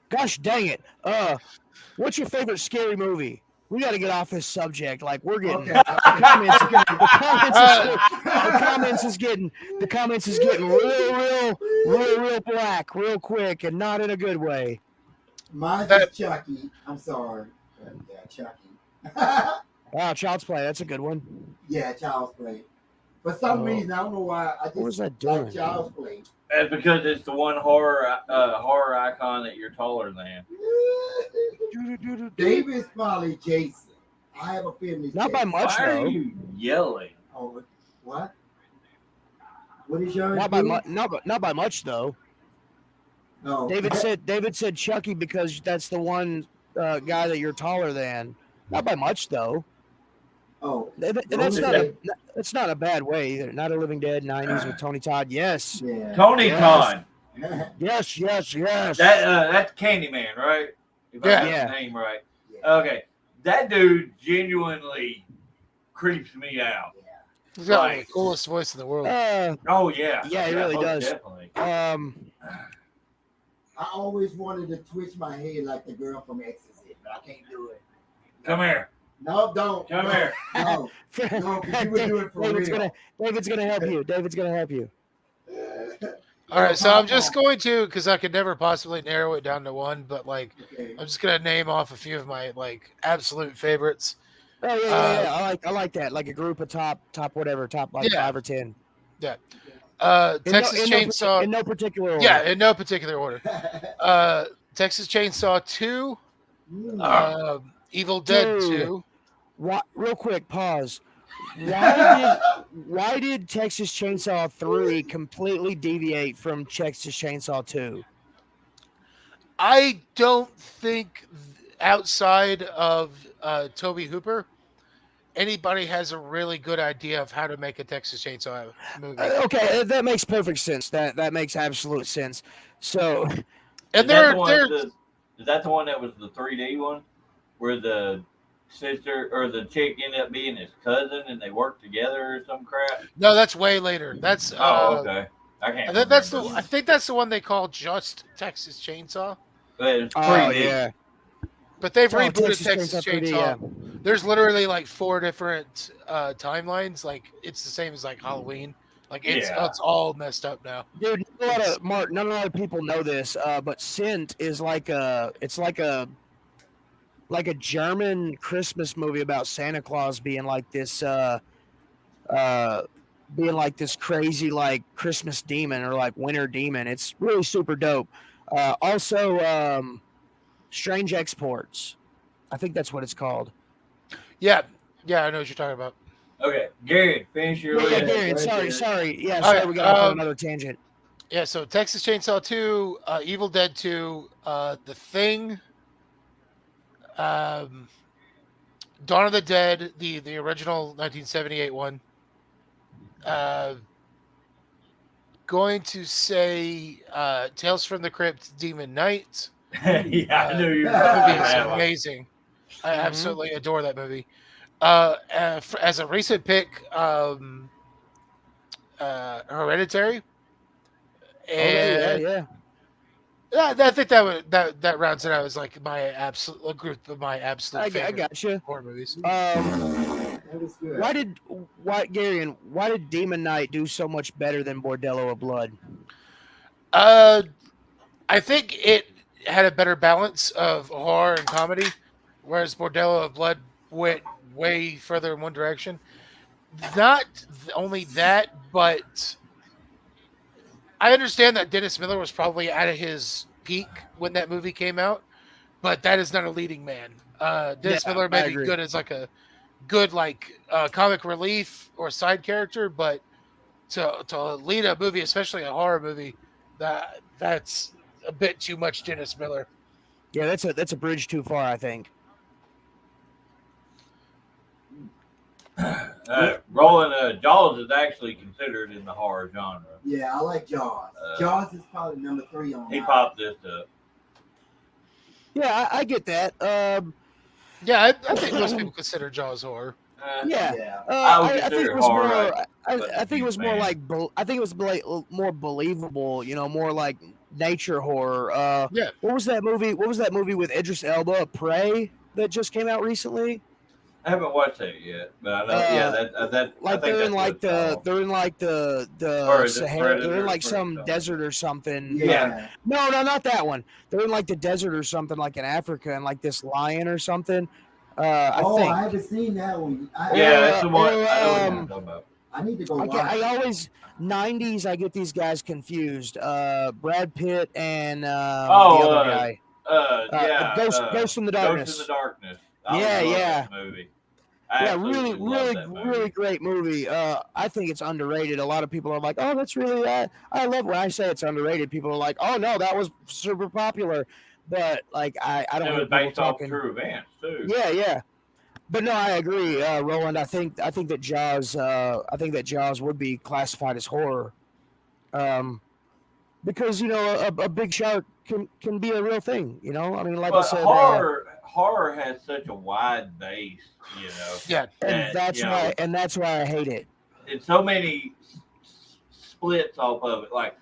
Gosh dang it. What's your favorite scary movie? We got to get off this subject. Like we're getting Okay. the comments. Okay. The comments is getting real black, real quick, and not in a good way. Mine's is Chucky. I'm sorry. Yeah, Chucky. Wow, Child's Play. That's a good one. Yeah, Child's Play. For some reason, I don't know why. I What was just that like doing? Child's Play. That's because it's the one horror icon that you're taller than. David Smiley Jason. I have a feeling it's Not by Jason. much Why are though. you yelling? Oh, what? What is yours? Not by much though. No. David said Chucky because that's the one guy that you're taller than. Not by much though. Oh, That's not a bad way either. Not a Living Dead 90s with Tony Todd. Yes. yeah. Tony Todd. Yes. That's Candyman, right? If I got the name right. Yeah. Okay. That dude genuinely creeps me out. He's got the coolest voice in the world. Oh yeah. Yeah, he really does. Definitely. I always wanted to twitch my head like the girl from Exorcist, but I can't do it. Come here. No, don't. Come here. No, because you would do it for real. David's gonna help you. David's gonna help you. All right, so I'm just going to, because I could never possibly narrow it down to one, but like Okay. I'm just gonna name off a few of my like absolute favorites. Oh yeah. I like that. Like a group of top whatever, top like 5 or 10. Yeah. Texas Chainsaw. In no particular order. Yeah, in no particular order. Texas Chainsaw 2, Evil Dead 2. Real quick, pause. Why did Texas Chainsaw 3 completely deviate from Texas Chainsaw 2? I don't think outside of Toby Hooper, anybody has a really good idea of how to make a Texas Chainsaw movie. Okay, that makes perfect sense. That makes absolute sense. So, and is that the one that was the 3D one, where the sister or the chick ended up being his cousin and they worked together or some crap? No, that's way later. That's okay. I can't. I think that's the one they call just Texas Chainsaw. It's 3D. Oh yeah. But they've rebooted Texas Chainsaw. 3D, yeah. There's literally like 4 different timelines. Like it's the same as like Halloween. Like it's all messed up now. Dude, not a lot of people know this, but Sint is like a German Christmas movie about Santa Claus being like this crazy like Christmas demon or like winter demon. It's really super dope. Also Strange Exports. I think that's what it's called. Yeah, I know what you're talking about. Okay, Gary, finish your list. Yeah, Gary, sorry. Yeah, sorry, we got on another tangent. Yeah, so Texas Chainsaw 2, Evil Dead 2, The Thing, Dawn of the Dead, the original 1978 one. Going to say Tales from the Crypt, Demon Knight. Yeah, I knew you were going to It's that one. amazing. I absolutely adore that movie. As a recent pick, Hereditary. And I think that rounds it out as like my absolute group of my absolute favorite I got you. horror movies. That was good. Why did Demon Knight do so much better than Bordello of Blood? I think it had a better balance of horror and comedy, whereas Bordello of Blood went way further in one direction. Not only that, but I understand that Dennis Miller was probably at his peak when that movie came out, but that is not a leading man. Dennis Miller may be good as like a good like comic relief or side character, but to lead a movie, especially a horror movie, that's a bit too much Dennis Miller. Yeah, that's a bridge too far, I think. Roland, Jaws is actually considered in the horror genre. Yeah, I like Jaws. Jaws is probably number 3 on. He popped this up. Yeah, I get that. Yeah, I think most people consider Jaws horror. Yeah, Yeah. I would I think consider it it was horror. more. But I think it was more fan. like. I think it was more believable. You know, more like nature horror. Yeah. What was that movie? What was that movie with Idris Elba, Prey, that just came out recently? I haven't watched that yet, but I know. Yeah, Uh, that I like think that's what it's called. they're in like Or the is it Sahara. They're in Predator? like some desert or something. Yeah. Yeah. No, not that one. They're in like the desert or something, like in Africa, and like this lion or something. I Oh, think. I haven't seen that one. Yeah, that's the one. Or I know what you're talking about. I need to go I, watch. I always 90s. I get these guys confused. Brad Pitt and the other guy. Ghost in the Darkness. Ghost in the Darkness. Yeah, love yeah. that movie. Yeah, Absolutely love that movie. really great movie. I think it's underrated. A lot of people are like, "Oh, that's really." I love when I say it's underrated. People are like, "Oh no, that was super popular," but like I don't. It hear was people based off talking. true events too. Yeah. But no, I agree, Roland. I think that Jaws. I think that Jaws would be classified as horror, because a big shark can be a real thing. You know, I mean, like I But said, horror has such a wide base, you know. Yeah. and that's why I hate it. And so many splits off of it. Like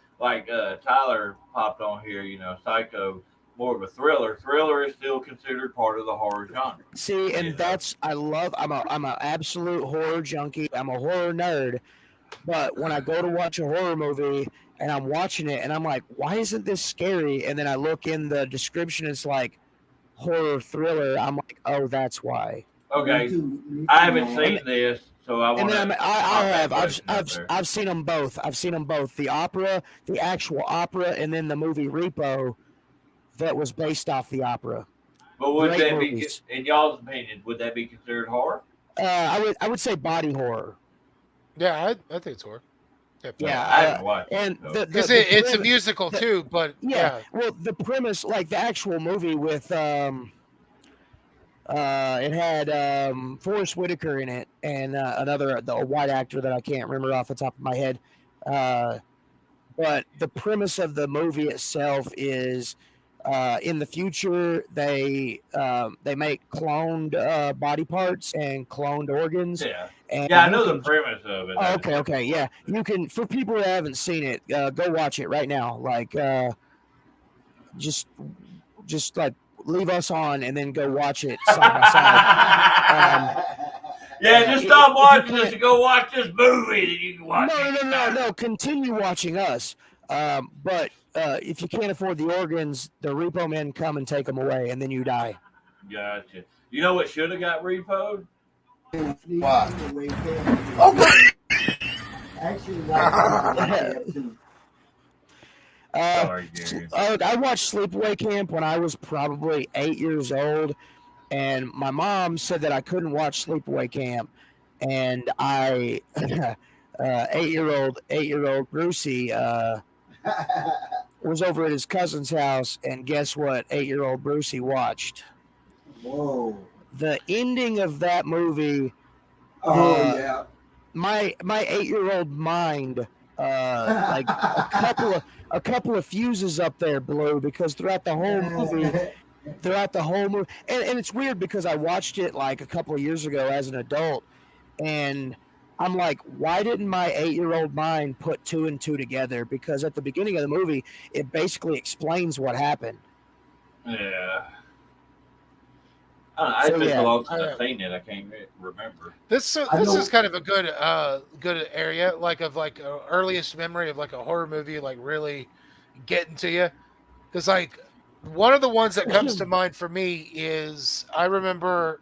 Tyler popped on here, you know, Psycho, more of a thriller. Thriller is still considered part of the horror genre. See, and that's I love. I'm an absolute horror junkie. I'm a horror nerd. But when I go to watch a horror movie and I'm watching it and I'm like, why isn't this scary? And then I look in the description, it's like horror thriller. I'm like, oh, that's why. Okay, Me too. I haven't seen this, so I want And to. then I've seen them both. I've seen them both. The opera, the actual opera, and then the movie Repo, that was based off the opera. But would Great that movies. be, in y'all's opinion, would that be considered horror? I would say body horror. Yeah, I think it's horror. Yeah, I haven't watched and it. Because the it's a premise- musical too, but Yeah. Well, the premise, like the actual movie with it had Forrest Whitaker in it and a white actor that I can't remember off the top of my head. But the premise of the movie itself is in the future they make cloned body parts and cloned organs. Yeah. And Yeah, I know the premise of it. Oh, okay, yeah. You can, for people who haven't seen it, go watch it right now. Like, just like leave us on and then go watch it side by side. Yeah, just stop watching this and go watch this movie. Then you can watch it. No. Continue watching us. But if you can't afford the organs, the repo men come and take them away, and then you die. Gotcha. You know what should have got repoed? What? Okay. Actually, Sorry, Gary. I watched Sleepaway Camp when I was probably 8 years old, and my mom said that I couldn't watch Sleepaway Camp, and I, 8-year-old Brucey, was over at his cousin's house, and guess what? 8-year-old Brucey watched. Whoa. The ending of that movie. Yeah. My 8-year-old mind, like a couple of fuses up there blew, because throughout the whole movie, and it's weird because I watched it like a couple of years ago as an adult, and I'm like, why didn't my 8-year-old mind put 2 and 2 together? Because at the beginning of the movie, it basically explains what happened. Yeah. It's been so long since I've seen it, I can't remember. This is kind of a good area, like earliest memory of like a horror movie, like really getting to you. Because like one of the ones that comes to mind for me is I remember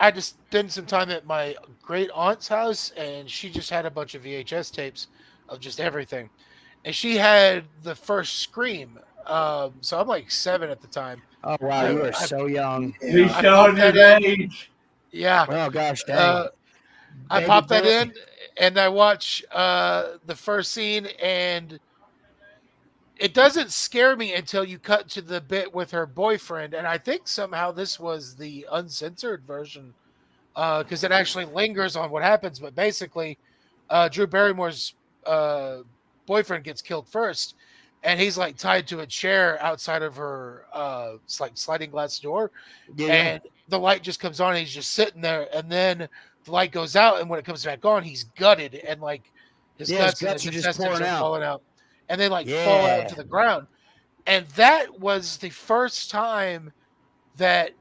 I just spent some time at my great aunt's house, and she just had a bunch of VHS tapes of just everything, and she had the first Scream. So I'm like 7 at the time. Oh wow, you were so young. He's showing his age. Yeah. Oh gosh, dang. I popped that in, and I watch the first scene, and it doesn't scare me until you cut to the bit with her boyfriend, and I think somehow this was the uncensored version, because it actually lingers on what happens. But basically, Drew Barrymore's boyfriend gets killed first, and he's like tied to a chair outside of her it's like sliding glass door, and the light just comes on and he's just sitting there, and then the light goes out, and when it comes back on, he's gutted, and like his guts and his are just intestines pouring are out. falling out, and they like fall out to the ground. And that was the first time that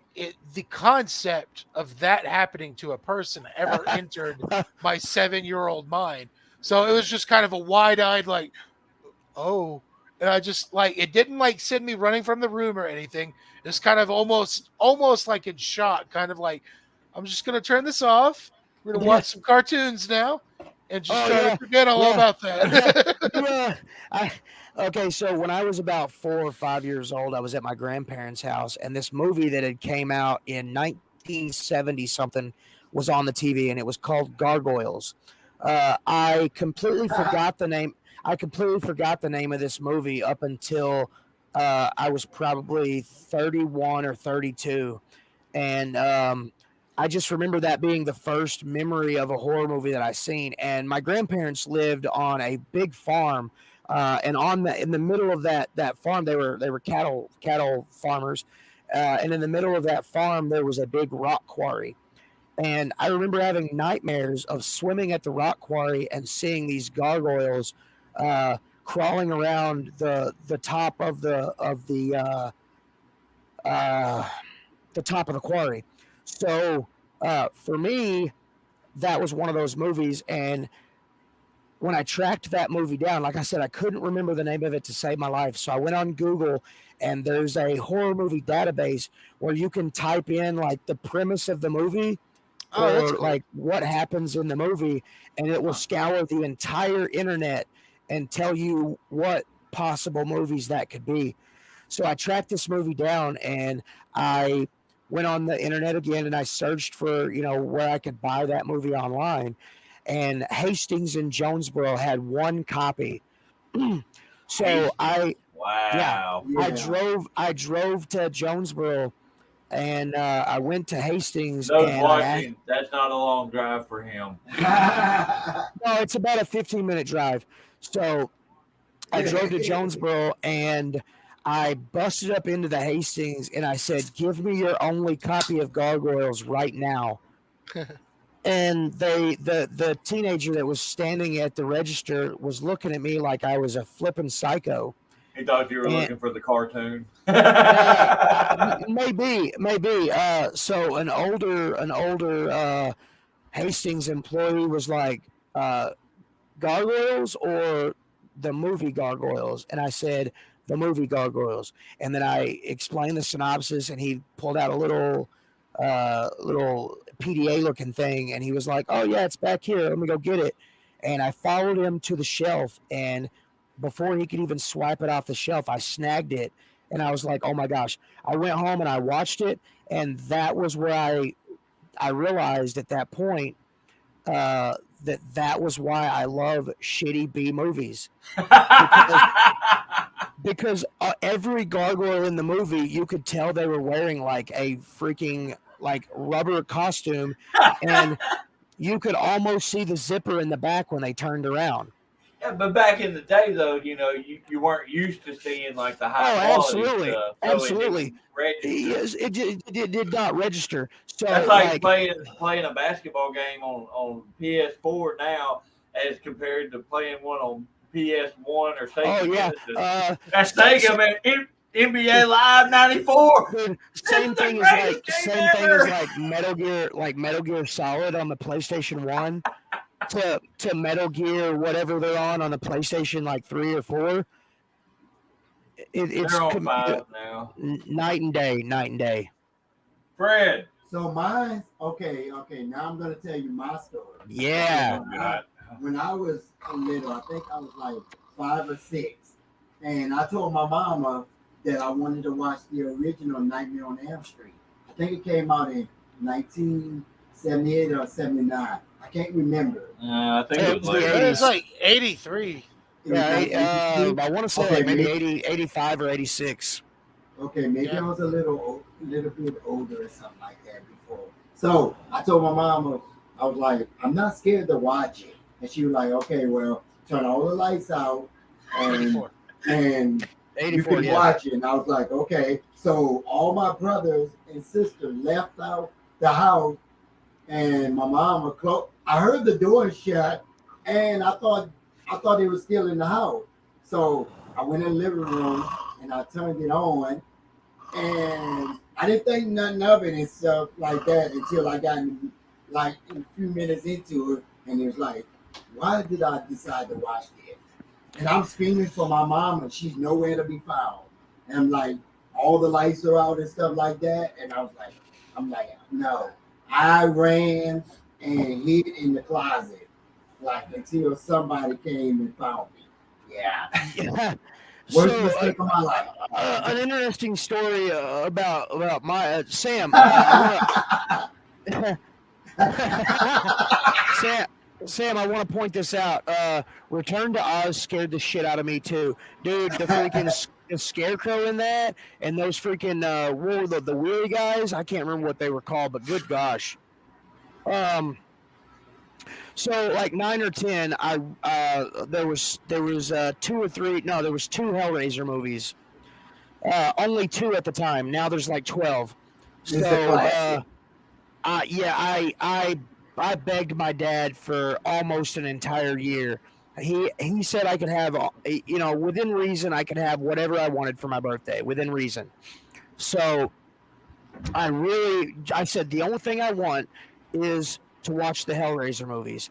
the concept of that happening to a person ever entered my 7-year-old mind. So it was just kind of a wide-eyed like, oh, and I just like, it didn't like send me running from the room or anything. It's kind of almost like in shock, kind of like, I'm just gonna turn this off. We're gonna watch some cartoons now, and just try to forget all about that. Okay, so when I was about 4 or 5 years old, I was at my grandparents' house, and this movie that had came out in 1970 something was on the TV, and it was called Gargoyles. I completely forgot the name. I completely forgot the name of this movie up until I was probably 31 or 32, and I just remember that being the first memory of a horror movie that I seen. And my grandparents lived on a big farm. And in the middle of that farm, they were cattle farmers, and in the middle of that farm there was a big rock quarry. And I remember having nightmares of swimming at the rock quarry and seeing these gargoyles crawling around the top of the top of the quarry. So for me, that was one of those movies, and when I tracked that movie down, like I said, I couldn't remember the name of it to save my life. So I went on Google, and there's a horror movie database where you can type in like the premise of the movie or cool. like what happens in the movie, and it will scour the entire internet and tell you what possible movies that could be. So I tracked this movie down, and I went on the internet again, and I searched for, where I could buy that movie online. And Hastings and Jonesboro had one copy. So I drove to Jonesboro, and I went to Hastings. Those watching, that's not a long drive for him. No, it's about a 15-minute drive. So I drove to Jonesboro, and I busted up into the Hastings, and I said, "Give me your only copy of Gargoyles right now." And the teenager that was standing at the register was looking at me like I was a flippin' psycho. He thought you were looking for the cartoon. Maybe. So an older Hastings employee was like, "Gargoyles or the movie Gargoyles?" And I said, "The movie Gargoyles." And then I explained the synopsis, and he pulled out a little PDA looking thing, and he was like, "Oh yeah, it's back here. Let me go get it." And I followed him to the shelf, and before he could even swipe it off the shelf, I snagged it, and I was like, "Oh my gosh!" I went home and I watched it, and that was where I realized at that point that was why I love shitty B movies. Because every gargoyle in the movie, you could tell they were wearing like a freaking like rubber costume, and you could almost see the zipper in the back when they turned around. Yeah, but back in the day, though, you weren't used to seeing like the high quality stuff. So Absolutely. It did not register. So that's like playing a basketball game on PS4 now, as compared to playing one on PS1 or Sega. Oh yeah, that's Sega, man. NBA Live '94. Dude, same thing as like Metal Gear Solid on the PlayStation 1 to Metal Gear whatever they're on the PlayStation like 3 or 4. It's they're on 5 now. Night and day. Fred. So mine's okay. Now I'm gonna tell you my story. Yeah. When I was little, I think I was like 5 or 6, and I told my mama that I wanted to watch the original Nightmare on Elm Street. I think it came out in 1978 or 79. I can't remember. I think it was later. It was like 83. Yeah, I want to say maybe 85 or 86. Okay, maybe I was a little bit older or something like that before. So I told my mama, I was like, I'm not scared to watch it. And she was like, okay, well, turn all the lights out and and you 84, can yeah. watch it. And I was like, okay. So all my brothers and sisters left out the house, and my mom was close. I heard the door shut, and I thought they were still in the house. So I went in the living room and I turned it on, and I didn't think nothing of it and stuff like that until I got like a few minutes into it, and it was like, why did I decide to watch this? And I'm screaming for my mom, and she's nowhere to be found. And I'm like, all the lights are out and stuff like that. And I'm like, no. I ran and hid in the closet, like until somebody came and found me. Yeah. Yeah. Worst mistake of my life. An interesting story about my Sam. Sam, I want to point this out. Return to Oz scared the shit out of me too, dude. The freaking the scarecrow in that, and those freaking the wheelie guys. I can't remember what they were called, but good gosh. So like 9 or 10, there was 2 or 3. No, there was 2 Hellraiser movies. Only 2 at the time. Now there's like 12. It's a classic. I begged my dad for almost an entire year. He said I could have, within reason, I could have whatever I wanted for my birthday, within reason. So I said the only thing I want is to watch the Hellraiser movies.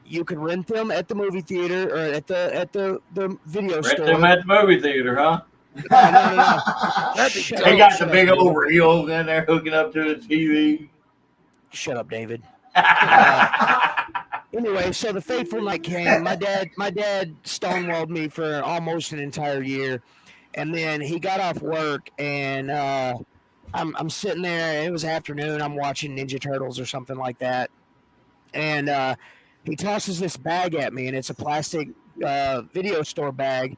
You can rent them at the movie theater or at the video store. Rent them at the movie theater, huh? No. They got the big old reels in there hooking up to the TV. Shut up, David. Anyway, so the fateful night came. My dad stonewalled me for almost an entire year, and then he got off work, and I'm sitting there. It was afternoon. I'm watching Ninja Turtles or something like that, and he tosses this bag at me, and it's a plastic video store bag,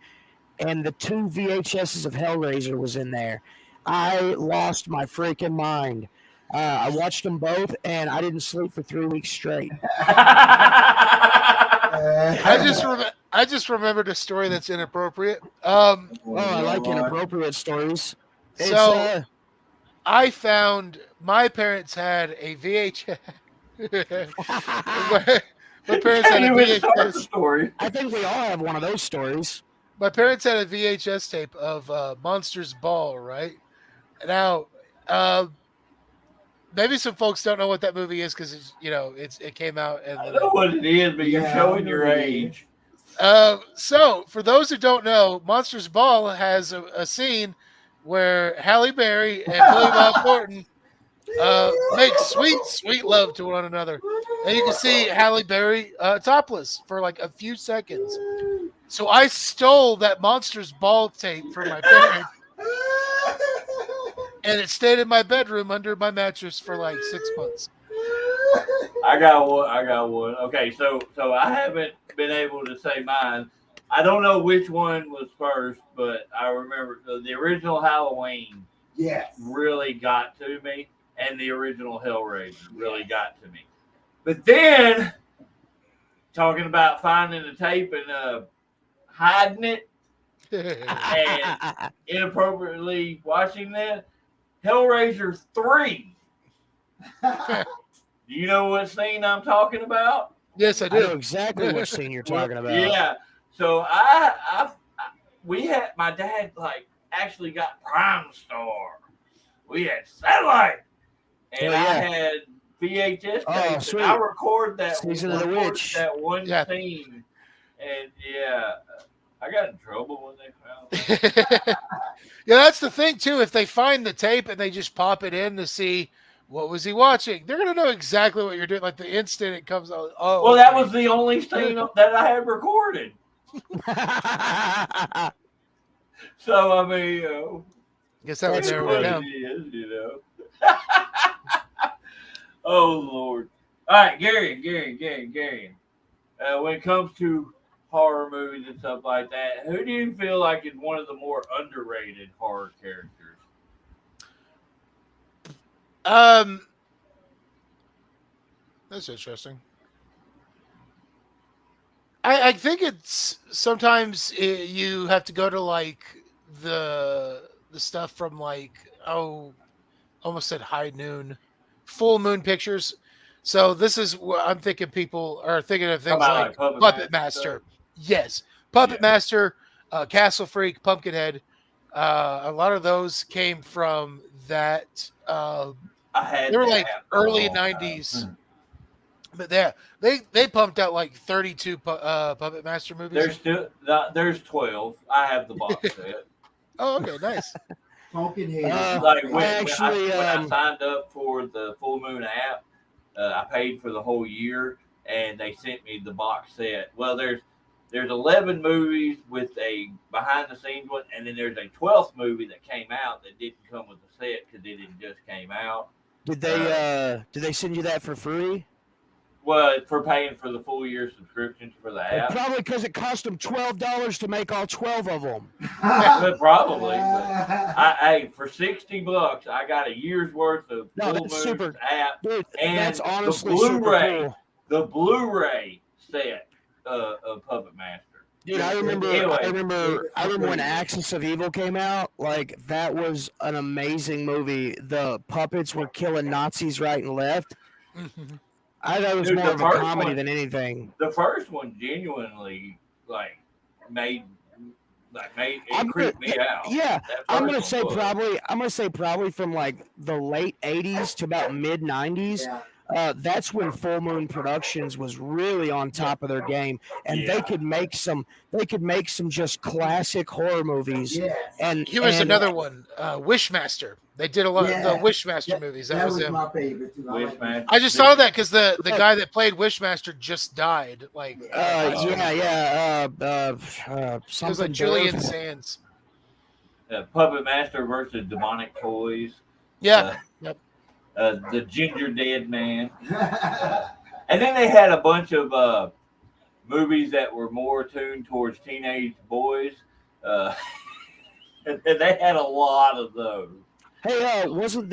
and the 2 VHSs of Hellraiser was in there. I lost my freaking mind. I watched them both, and I didn't sleep for 3 weeks straight. I just remembered a story that's inappropriate. I like inappropriate stories. So I found my parents had a VHS. My parents had a VHS story. I think we all have one of those stories. My parents had a VHS tape of Monsters Ball, right? Now, maybe some folks don't know what that movie is because it came out. And I know what it is, but you're showing your age. So for those who don't know, Monsters Ball has a scene where Halle Berry and Billy Bob Thornton make sweet love to one another, and you can see Halle Berry topless for like a few seconds. So I stole that Monsters Ball tape from my parents, and it stayed in my bedroom under my mattress for like 6 months. I got one. Okay, so I haven't been able to say mine. I don't know which one was first, but I remember the original Halloween. Yes. Really got to me, and the original Hellraiser really got to me. But then, talking about finding the tape and hiding it and inappropriately watching that, Hellraiser 3. Do you know what scene I'm talking about? Yes, I do. I know exactly what scene you're talking about. Yeah. So we had, my dad actually got Prime Star. We had satellite, and I had VHS tapes. And I recorded that Season of the Witch. That one scene, and I got in trouble when they found it. Yeah, that's the thing too. If they find the tape and they just pop it in to see what was he watching, they're gonna know exactly what you're doing. Like the instant it comes out. Oh, well, that was the only scene that I had recorded. So I mean, guess that would narrow it down. Oh Lord! All right, Gary. When it comes to horror movies and stuff like that, who do you feel like is one of the more underrated horror characters? That's interesting. I think it's sometimes you have to go to like the stuff from like almost said High Noon, Full Moon Pictures. So this is what I'm thinking. People are thinking of Come things out like like Puppet Puppet Master Master. Yes, Puppet Yeah. Master, Castle Freak, Pumpkinhead. A lot of those came from that. I had They were that like app for a early long '90s, time. but yeah, they pumped out like 32 Puppet Master movies. There's 12. I have the box set. Oh, okay, nice. Pumpkinhead is my Like favorite. when I signed up for the Full Moon app, I paid for the whole year, and they sent me the box set. Well, there's 11 movies with a behind the scenes one, and then there's a 12th movie that came out that didn't come with the set because it had just came out. Did they send you that for free? Well, for paying for the full year subscription for the app. Probably because it cost them $12 to make all 12 of them. Probably. But for $60, I got a year's worth of Full Moon's app, dude, and that's honestly the Blu-ray, super cool. the Blu-ray set of Puppet Master. Dude, I remember when Axis of Evil came out. Like, that was an amazing movie. The puppets were killing Nazis right and left. I thought it was more of a comedy than anything. The first one genuinely it creeped me out. Yeah, I'm gonna say probably from like the late '80s to about mid '90s. Yeah. That's when Full Moon Productions was really on top of their game, and they could make some just classic horror movies. Yes. And here was another one, Wishmaster. They did a lot of the Wishmaster movies. That was my favorite too. I just saw that because the guy that played Wishmaster just died. Like, it was like Julian Sands. Puppet Master versus Demonic Toys. Yeah. Yep. The Ginger Dead Man. And then they had a bunch of movies that were more tuned towards teenage boys. And they had a lot of those. Hey, wasn't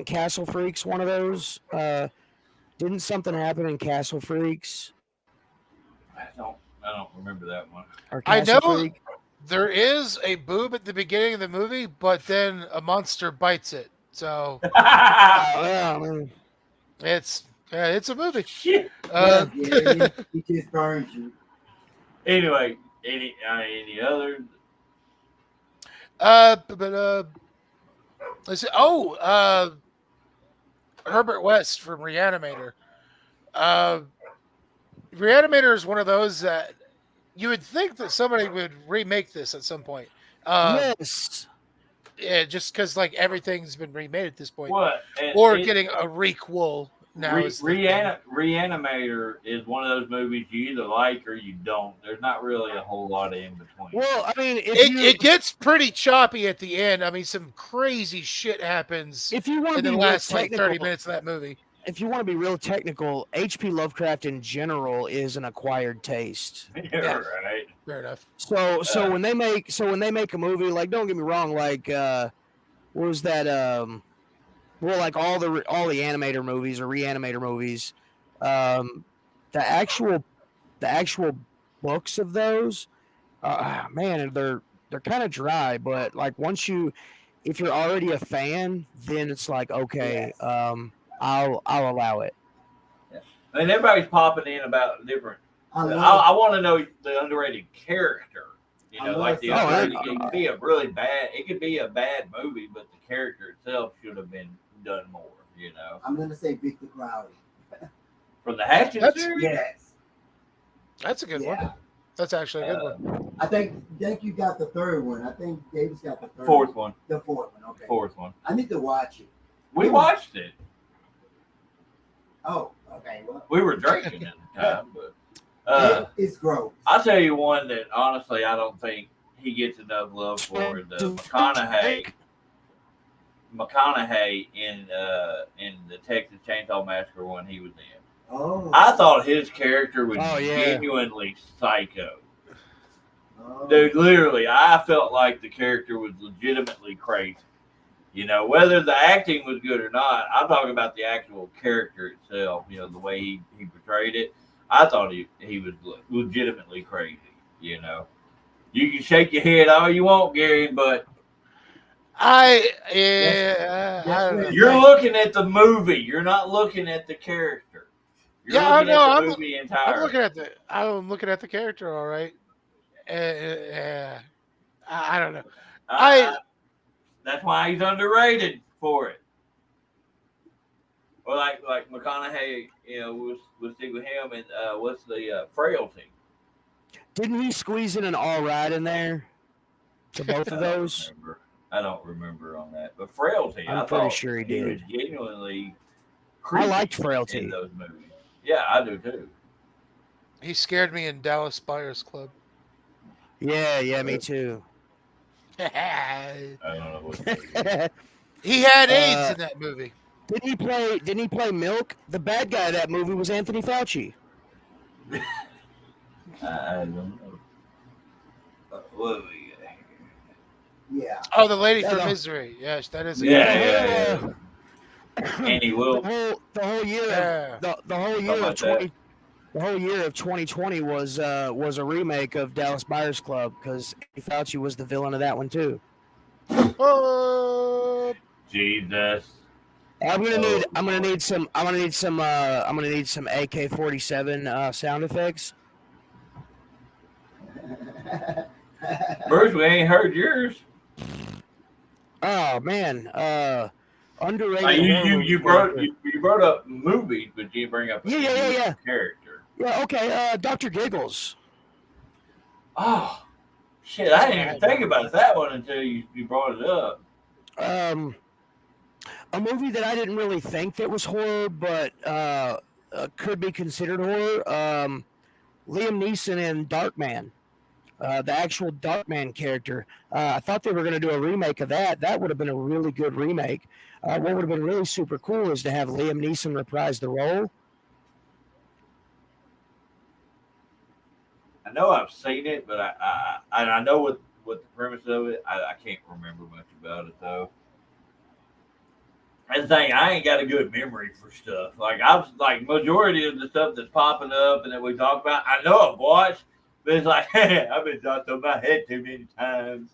Castle Freaks one of those? Didn't something happen in Castle Freaks? I don't remember that one. I know there is a boob at the beginning of the movie, but then a monster bites it. So it's a movie. He just burns you. Anyway, any other? Let's see. Herbert West from Reanimator. Reanimator is one of those that you would think that somebody would remake this at some point. Yes. Yeah, just because like everything's been remade at this point. Getting a requel now. Reanimator is one of those movies you either like or you don't. There's not really a whole lot of in between. Well, I mean, it gets pretty choppy at the end. I mean, some crazy shit happens if you want in to the last like 30 minutes of that movie. If you want to be real technical, H.P. Lovecraft in general is an acquired taste. Yeah, right. Fair enough. So when they make a movie, like, don't get me wrong, like what was that? Like all the animator movies or Reanimator movies, the actual books of those, man, they're kind of dry. But like if you're already a fan, then it's like okay. Yes. I'll allow it. Yeah. And everybody's popping in about different. I want to know the underrated character. You know, like the underrated. It could be a really bad. It could be a bad movie, but the character itself should have been done more. You know. I'm gonna say Victor Crowley. From the Hatchet series. Yes. That's a good one. That's actually a good one. I think you got the third one. I think Davis got the fourth one. The fourth one. Okay. Fourth one. I need to watch it. We watched it. Oh, okay. Well, we were drinking at the time, but it's gross. I'll tell you one that honestly I don't think he gets enough love for. The McConaughey in the Texas Chainsaw Massacre one he was in. Oh. I thought his character was genuinely psycho. Oh. Dude, literally, I felt like the character was legitimately crazy. You know, whether the acting was good or not, I'm talking about the actual character itself, you know, the way he portrayed it. I thought he was legitimately crazy. You know, you can shake your head all you want, Gary, but I don't know. you're looking at the movie. You're not looking at the character. You're Yeah, looking at the movie entirely. I'm looking at the character. All right. I don't know. That's why he's underrated for it. Or like McConaughey, you know, we'll stick with him. And what's the Frailty? Didn't he squeeze in an All Right in there? To both of those? I don't remember on that, but Frailty. I'm pretty sure he did. Was genuinely I liked Frailty in those movies. Yeah, I do too. He scared me in Dallas Buyers Club. Yeah, me too. I don't know what he had AIDS in that movie. Didn't he play Milk? The bad guy of that movie was Anthony Fauci. I don't know. What do we got here? Yeah. Oh, the lady from Misery. Yes, that is. Yeah. Andy Will. The whole year. The whole year of 20. The whole year of 2020 was a remake of Dallas Buyers Club because Fauci was the villain of that one too. Oh, Jesus! I'm gonna need some AK-47 sound effects. Bruce, we ain't heard yours. Oh man, underrated. You brought up movies, but you didn't bring up character. Yeah, okay. Dr. Giggles. Oh, shit! I didn't even think about that one until you brought it up. A movie that I didn't really think that was horror, but could be considered horror. Liam Neeson in Darkman. The actual Darkman character. I thought they were going to do a remake of that. That would have been a really good remake. What would have been really super cool is to have Liam Neeson reprise the role. I know I've seen it, but I know what the premise of it. I can't remember much about it though. That's the thing, I ain't got a good memory for stuff. Like majority of the stuff that's popping up and that we talk about, I know I've watched, but it's like I've been knocked on my head too many times.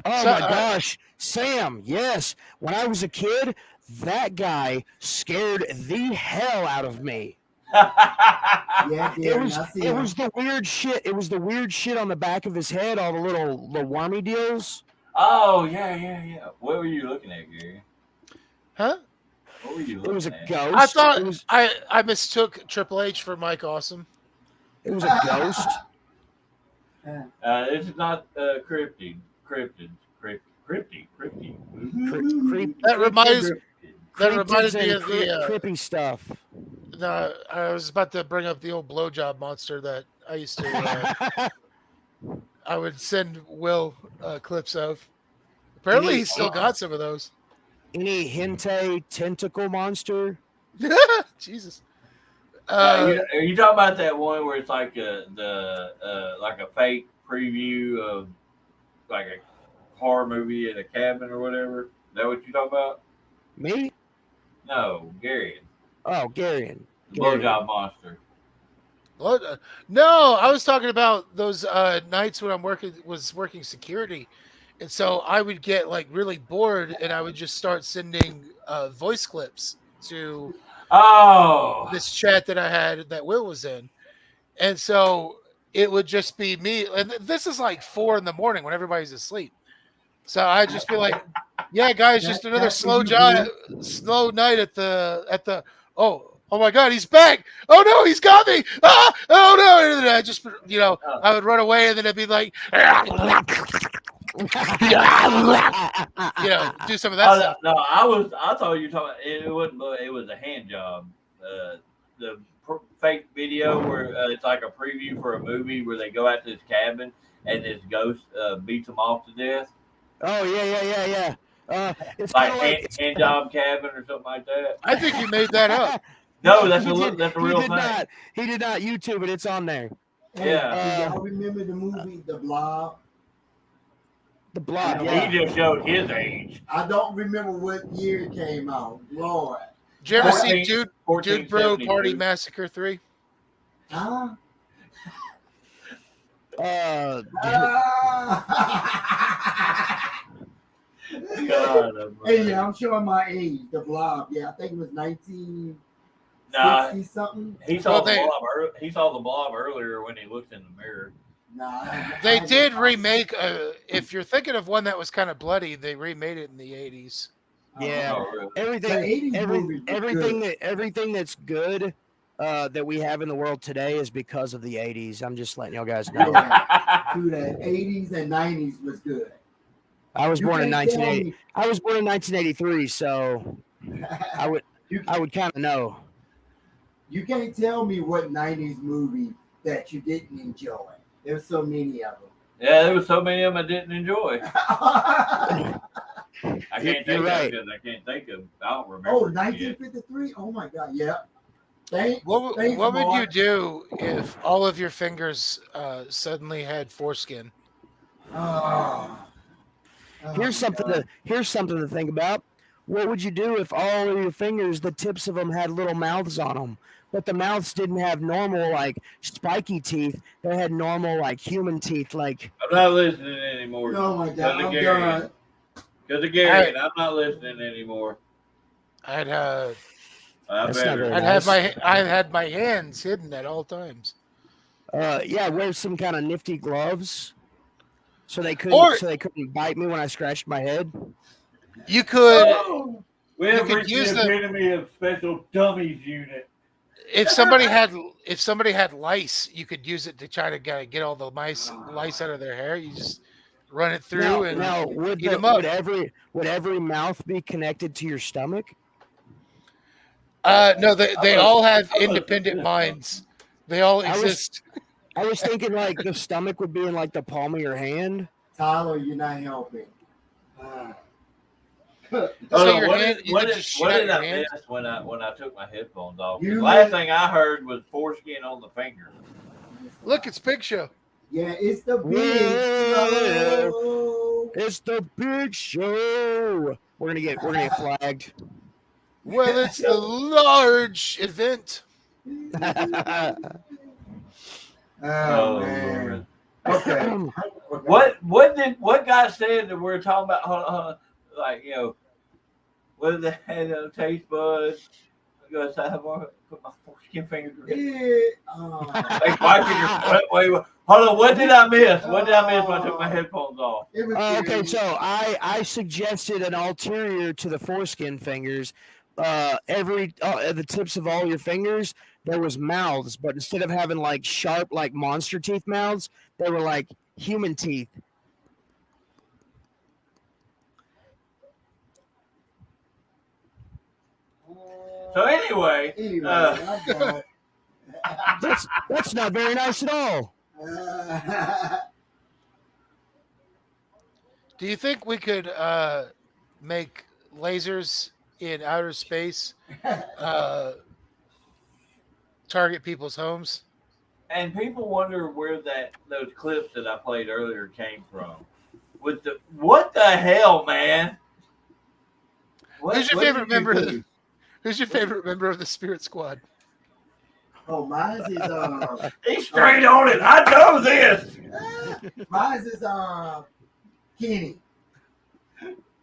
Oh my gosh, Sam! Yes, when I was a kid, that guy scared the hell out of me. It was the weird shit. It was the weird shit on the back of his head, all the little wormy deals. Oh yeah. What were you looking at, Gary? Huh? What were you looking at? It was a ghost. I thought I mistook Triple H for Mike Awesome. It was a ghost. This is not cryptid. That reminded me of the creepy stuff. No, I was about to bring up the old blowjob monster that I used to. I would send Will clips of. Apparently, he's still got some of those. Any hentai tentacle monster? Jesus. Are you talking about that one where it's like a fake preview of like a horror movie in a cabin or whatever? Is that what you talking about? Me? No, Gary. Oh, Garion. Blowjob monster. No, I was talking about those nights when was working security, and so I would get like really bored, and I would just start sending voice clips to this chat that I had that Will was in, and so it would just be me. And this is like 4 a.m. when everybody's asleep, so I'd just be like, "Yeah, guys, just another slow night at the Oh my God, he's back! Oh no, he's got me! Ah! Oh no! And then I just, I would run away, and then I'd be like, do some of that stuff. No, I thought you were talking. It wasn't. It was a hand job. The fake video where it's like a preview for a movie where they go out to this cabin and this ghost beats them off to death. Oh yeah. It's like hand job cabin or something like that. I think you made that up. No, that's a real thing. He did not YouTube it. It's on there. Yeah. I remember the movie The Blob. The Blob. Yeah. He just showed his age. I don't remember what year it came out. Lord. Did you ever see Dude Bro Party Massacre 3? Huh? God, Hey, yeah, I'm showing my age. The Blob. Yeah, I think it was 1960 Nah, something. he saw the blob. He saw the blob earlier when he looked in the mirror. Nah, They did remake. If you're thinking of one that was kind of bloody, they remade it in the 80s. Yeah, Oh, really? everything that's good that we have in the world today is because of the 80s. I'm just letting y'all guys know. Yeah, through the 80s and 90s was good. I was born in 1980. I was born in 1983, so I would kind of know. You can't tell me what 90s movie that you didn't enjoy. There's so many of them. Yeah, there was so many of them I didn't enjoy. I can't think right. of it. I can't think of. I don't remember. Oh, 1953. Oh my God. Yeah. What would you do if all of your fingers suddenly had foreskin? Here's something to think about. What would you do if all of your fingers, the tips of them, had little mouths on them, but the mouths didn't have normal like spiky teeth? They had normal like human teeth. Like I'm not listening anymore. Oh my God, I'm done. Because of Gary, and I'm not listening anymore. I'd nice. had my hands hidden at all times. Yeah, wear some kind of nifty gloves, so they couldn't bite me when I scratched my head. You could. We have reached the epitome of special dummies unit. If somebody had lice, you could use it to try to get all the lice out of their hair. You just run it through would eat them up. Would every mouth be connected to your stomach? No, they all have independent minds. They all exist. I was thinking like the stomach would be in like the palm of your hand. Tyler, you're not helping. What did I miss when I took my headphones off? The last thing I heard was foreskin on the finger. Look, it's Big Show. Yeah, it's the big show. It's the big show. We're gonna get flagged. Well, it's the large event. Oh man. Okay. What guy said that we're talking about? Like, you know, what did they have taste buds? Because I have put my foreskin fingers in. Like wiping your wait, hold on, what did I miss? What did I miss when I took my headphones off? Okay, so I suggested an ulterior to the foreskin fingers. At the tips of all your fingers, there was mouths, but instead of having like sharp, like monster teeth mouths, they were like human teeth. So anyway, that's not very nice at all. Do you think we could make lasers in outer space target people's homes? And people wonder where those clips that I played earlier came from. What the hell, man? Who's your favorite member? Who's your favorite member of the Spirit Squad? Oh, mine is he's straight on it. I know this. Mine is Kenny.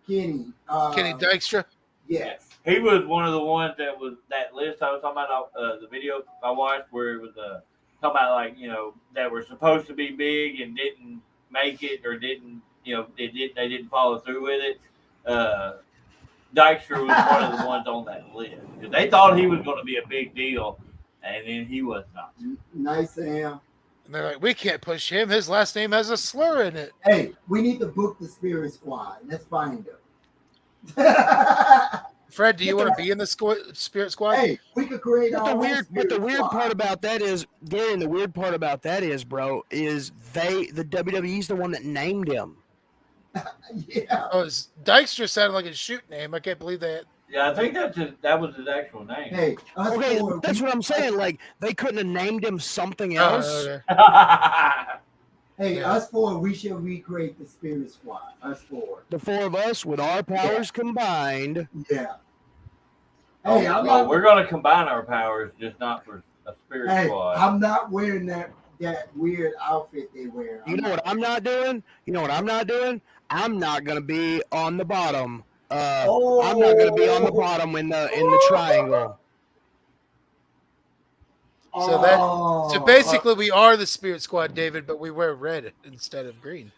Kenny Dykstra. Yes. He was one of the ones that was that list I was talking about. The video I watched where it was talking about like, you know, that were supposed to be big and didn't make it or didn't, you know, they didn't follow through with it. Dykstra was one of the ones on that list because they thought he was going to be a big deal, and then he was not. Nice, Sam. And they're like, we can't push him. His last name has a slur in it. Hey, we need to book the Spirit Squad. Let's find him. Fred, do you want to be in the Spirit Squad? Hey, we could create the weird part about that is, Gary, and the weird part about that is, bro, is the WWE's the one that named him. Yeah. Oh, Dykstra sounded like his shoot name. I can't believe that. Yeah, I think that was his actual name. Hey, okay, that's what I'm saying. Like, they couldn't have named him something else. Okay. Hey, us four, we should recreate the Spirit Squad. Us four. The four of us with our powers combined. Yeah. Hey, we're going to combine our powers, just not for a spirit Hey, squad. I'm not wearing that weird outfit they wear. You know what I'm not doing? You know what I'm not doing? I'm not gonna be on the bottom. I'm not gonna be on the bottom in the triangle. So basically, we are the Spirit Squad, David, but we wear red instead of green.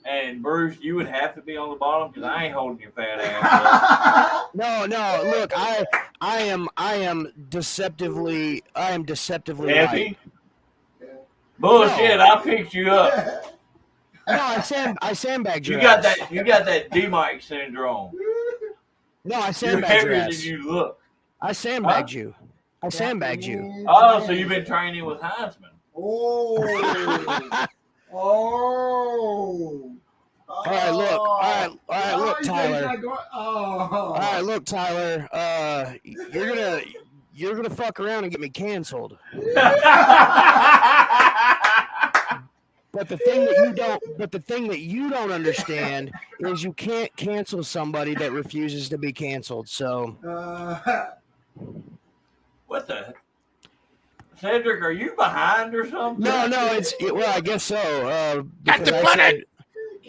And Bruce, you would have to be on the bottom because I ain't holding your fat ass up. No. Look, I am deceptively Heavy? light. Bullshit! No. I picked you up. No, I sandbagged your You got ass. that. You got that D-Mike syndrome. No, I You're sandbagged your heavier ass. than you look. I sandbagged you. I sandbagged you. Oh, so you've been training with Heinzman. Oh. Oh. All right, look. All right, look, Tyler. All right, look, Tyler. You're gonna fuck around and get me canceled. But the thing that you don't understand is you can't cancel somebody that refuses to be canceled. So. What the? Cedric, are you behind or something? No, well, I guess so. Captain Planet.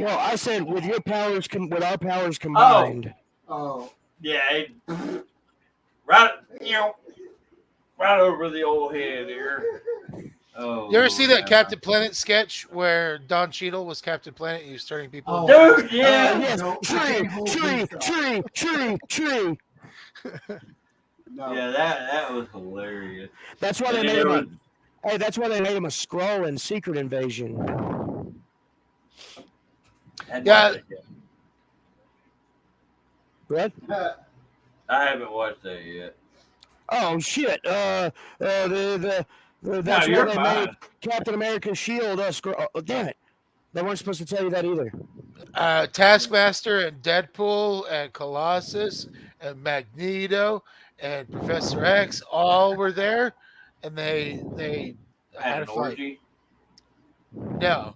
I said with your powers, with our powers combined. Oh. Yeah. Right over the old head here. Oh. You ever see that Captain Planet sketch where Don Cheadle was Captain Planet and he was turning people? Dude, yeah. Yes. Tree. No. Yeah, that was hilarious. That's why they made him that's why they made him a Skrull in Secret Invasion. Yeah. What? I haven't watched that yet. Oh shit! That's No, why you're they fine. made Captain America's shield. Skrull. Oh, damn it! They weren't supposed to tell you that either. Taskmaster and Deadpool and Colossus and Magneto and Professor X all were there, and they had a fight. Orgy. No,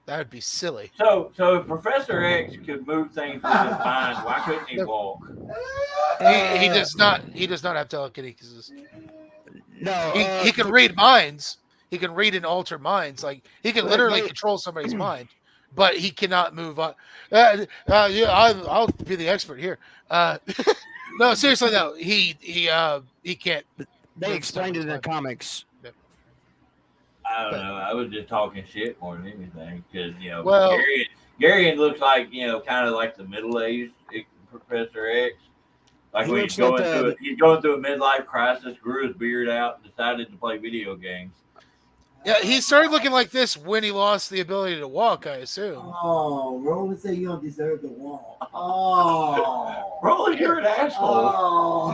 that would be silly. So if Professor X could move things with his mind, why couldn't he walk? He does not. He does not have telekinesis. No, He can read minds. He can read and alter minds. Like he can literally control somebody's mind, but he cannot move on. Yeah, I'll be the expert here. No, seriously, no. He can't. They explained it in the comics. I don't know. I was just talking shit more than anything because Well, Garion looks like kind of like the middle-aged Professor X. Like when he's going through a midlife crisis, grew his beard out, and decided to play video games. yeah, he started looking like this when he lost the ability to walk, I assume. Oh, Roland said you don't deserve to walk. Oh. Roland, you're an asshole.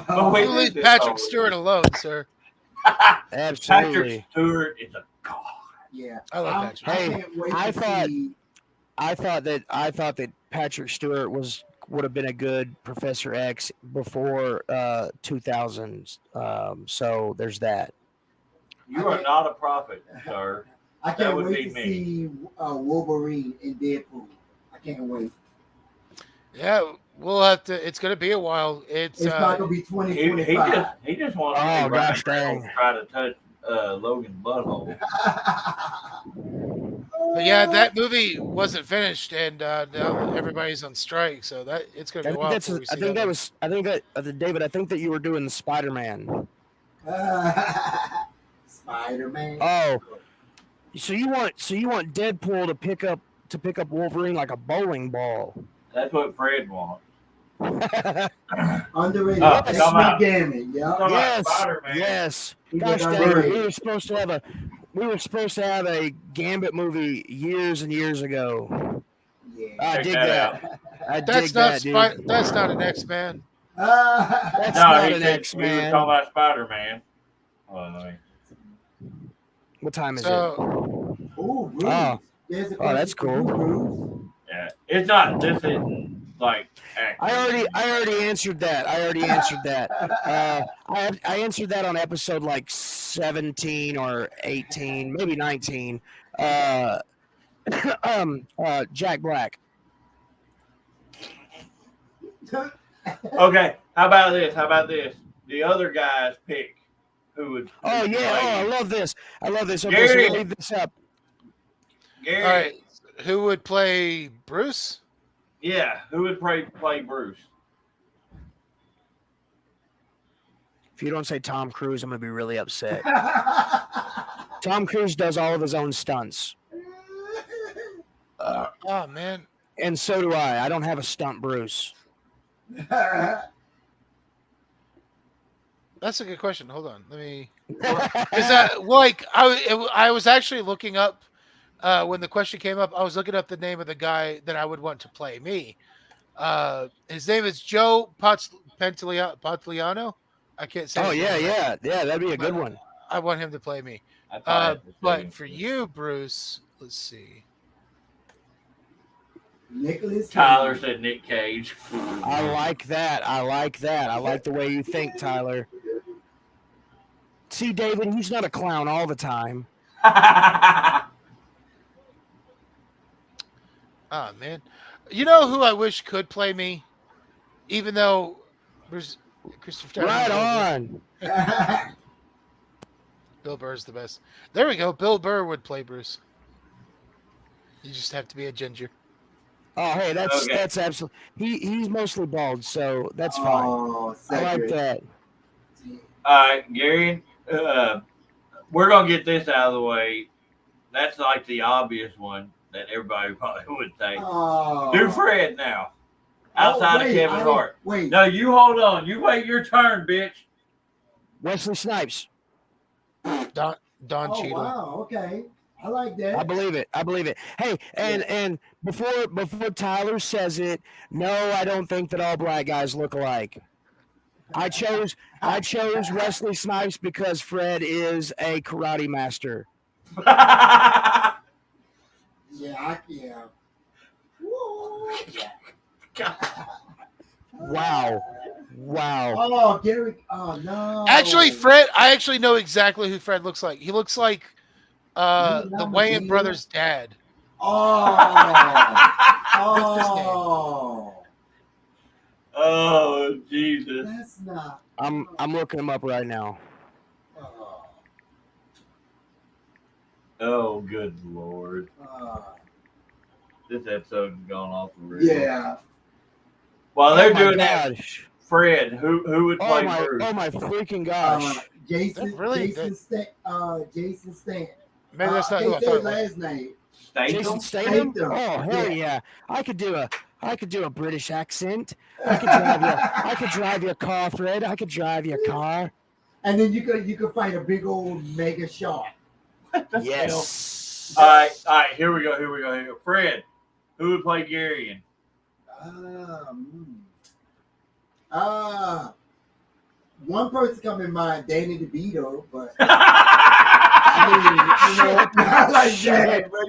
Oh. You leave Patrick Stewart alone, sir. Absolutely. Patrick Stewart is a god. Yeah. I love Patrick. Hey, can't wait I to thought- see. I thought that Patrick Stewart would have been a good Professor X before 2000s. So there's that. You are not a prophet, sir. I That can't would wait be to me. see Wolverine in Deadpool. I can't wait. Yeah, we'll have to. It's going to be a while. It's not gonna be 2025. He just wants to Oh, be gosh right dang. and try to touch Logan's butthole. But yeah, that movie wasn't finished, and now everybody's on strike. So that it's going to be a while. before we see David. I think that you were doing the Spider-Man. Spider-Man. Oh, so you want Deadpool to pick up Wolverine like a bowling ball? That's what Fred wants. Underrated. Oh, That's come on. Gaming. Yeah. Come on, Yes, Spider-Man. yes. He Gosh was dang it, underrated. we were supposed to have a Gambit movie years and years ago. Yeah. I Check dig that that. out. I That's dig not that, dude. That's not an X-Man. That's No, not he an said we were X-Man. talking about Spider-Man. Well, What time is So Ooh, Bruce. Oh. There's a Oh, that's question for you, cool. Bruce. yeah, it's not. This isn't like. I already answered that. I answered that on episode like 17 or 18, maybe 19. Jack Black. Okay, how about this? The other guy's pick. who would. Oh would yeah! play Oh, I you. love this. I love this. Okay, so Gary. we'll leave this up. Gary. All right. Who would play Bruce? Yeah, who would play Bruce? If you don't say Tom Cruise, I'm gonna be really upset. Tom Cruise does all of his own stunts. Oh man. And so do I. I don't have a stunt Bruce. That's a good question. Hold on. Let me. Is that like I was actually looking up when the question came up. I was looking up the name of the guy that I would want to play me. His name is Joe Pantoliano. I can't say. Oh his yeah, name right. yeah. That'd be a good one. I want him to play me. But for you, Bruce, let's see. Nicholas Tyler Cage. said Nick Cage. I like that. I like that. I like the way you think, Tyler. See, David, he's not a clown all the time. Oh man, you know who I wish could play me, even though Bruce Christopher. Right on. Bill Burr's the best. There we go. Bill Burr would play Bruce. You just have to be a ginger. Oh, hey, that's Okay. that's absolutely. He's mostly bald, so that's fine. Oh, I like Cedric. that. All right, Gary. We're gonna get this out of the way. That's like the obvious one that everybody probably would say. Oh. Do Fred now. Outside of Kevin Hart. Wait. No, you hold on. You wait your turn, bitch. Wesley Snipes. Don Oh, Cheadle. wow. Okay. I like that. I believe it. I believe it. Hey, and before Tyler says it, no, I don't think that all black guys look alike. I chose Wesley Snipes because Fred is a karate master. Yeah, yeah. Woo. Wow. Oh, Gary. Oh, no. Actually, Fred. I actually know exactly who Fred looks like. He looks like the Wayans brothers' dad. Oh. Oh. Oh, Jesus. That's not. I'm looking him up right now. Oh. Oh, good Lord. Oh. This episode has gone off the rails. Yeah. While they're Oh my doing that, gosh. Fred, who would play Bruce? Oh my freaking gosh. Jason. Really? Jason Stanton. Maybe that's not I who I can't say thought his it was. last name. Jason Statham? Statham? Oh hell yeah! I could do a British accent. I could drive your car, Fred. I could drive your car. And then you could fight a big old mega shark. Yes. All right. Here we go. Fred, who would play Garion? One person come in mind, Danny DeVito, but I I mean, not like that, but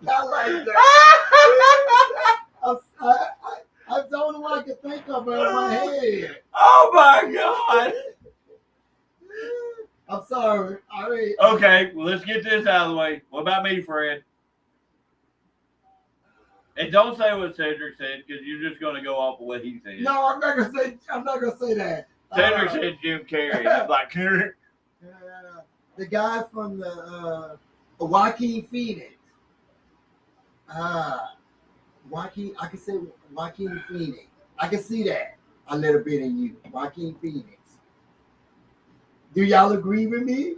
not like that. That's the only one I can think of in my head. Oh my God. I'm sorry. I mean, Okay, well, let's get this out of the way. What about me, Fred? And don't say what Cedric said, because you're just going to go off of what he said. no, I'm not gonna say that. Cedric said Jim Carrey. I'm like, The guy from the Joaquin Phoenix. Joaquin, I can say Joaquin Phoenix. I can see that a little bit in you, Joaquin Phoenix. Do y'all agree with me?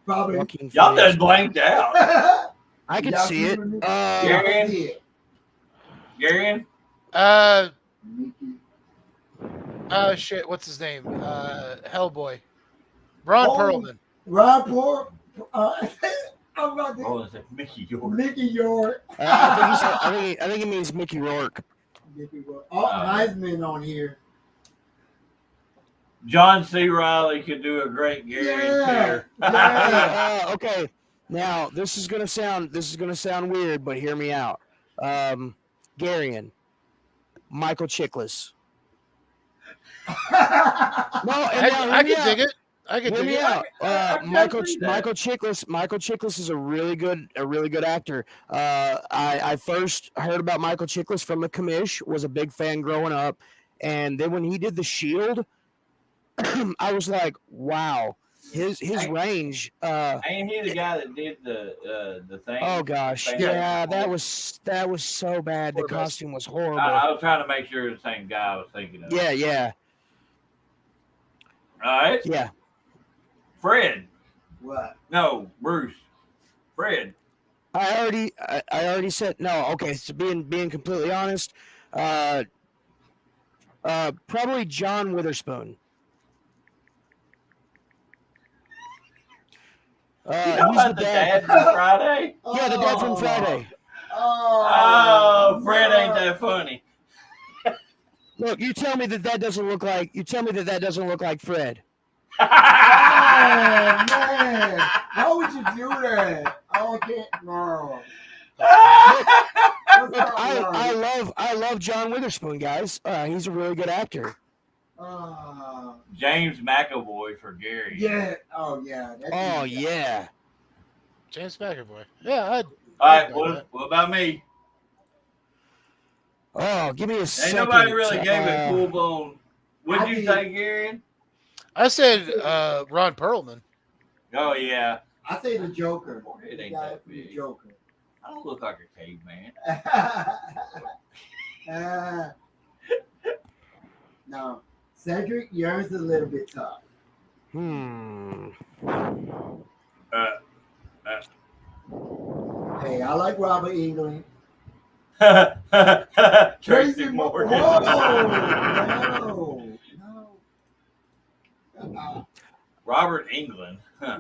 Probably. y'all done blanked out. I could Y'all see it. agree with me? Garion? Garion? Mickey. Shit. What's his name? Hellboy. Ron Oh. Perlman. Rob Port. I'm about to. Oh, it's like Mickey York. Mickey York. I think it means Mickey Rourke. Mickey York. Oh, Heisman on here. John C. Reilly could do a great Garion Yeah. pair. Okay. Now this is gonna sound weird, but hear me out. Garion, Michael Chiklis. Oh. I can dig it. I can Hear dig me it. out. I Michael see that. Chiklis is a really good actor. I first heard about Michael Chiklis from The Commish. Was a big fan growing up, and then when he did The Shield, I was like, wow, his range. Ain't he the guy that did the thing? Oh gosh, yeah, that was so bad. The costume was horrible. I was trying to make sure it was the same guy I was thinking of. Yeah. All right. Yeah. Fred. What? No, Bruce. Fred. I already said no. Okay, so being completely honest, probably John Witherspoon. You know about the dad from Friday? Yeah, the dad from Friday. Oh, Fred ain't that funny. Look, you tell me that doesn't look like Fred. Oh man, why would you do that? Okay, no. Look, I love John Witherspoon, guys. He's a really good actor. James McAvoy for Gary. Yeah. Oh yeah. Yeah. James McAvoy. Yeah. All right. What about me? Oh, give me a second. Ain't nobody really gave it full blown. What'd you say, Gary? I said Ron Perlman. Oh yeah. I say the Joker. It ain't that big. The Joker. I don't look like a caveman. No, Cedric, yours is a little bit tough. Hey, I like Robert England. Tracy Morgan. No. Robert England. Huh.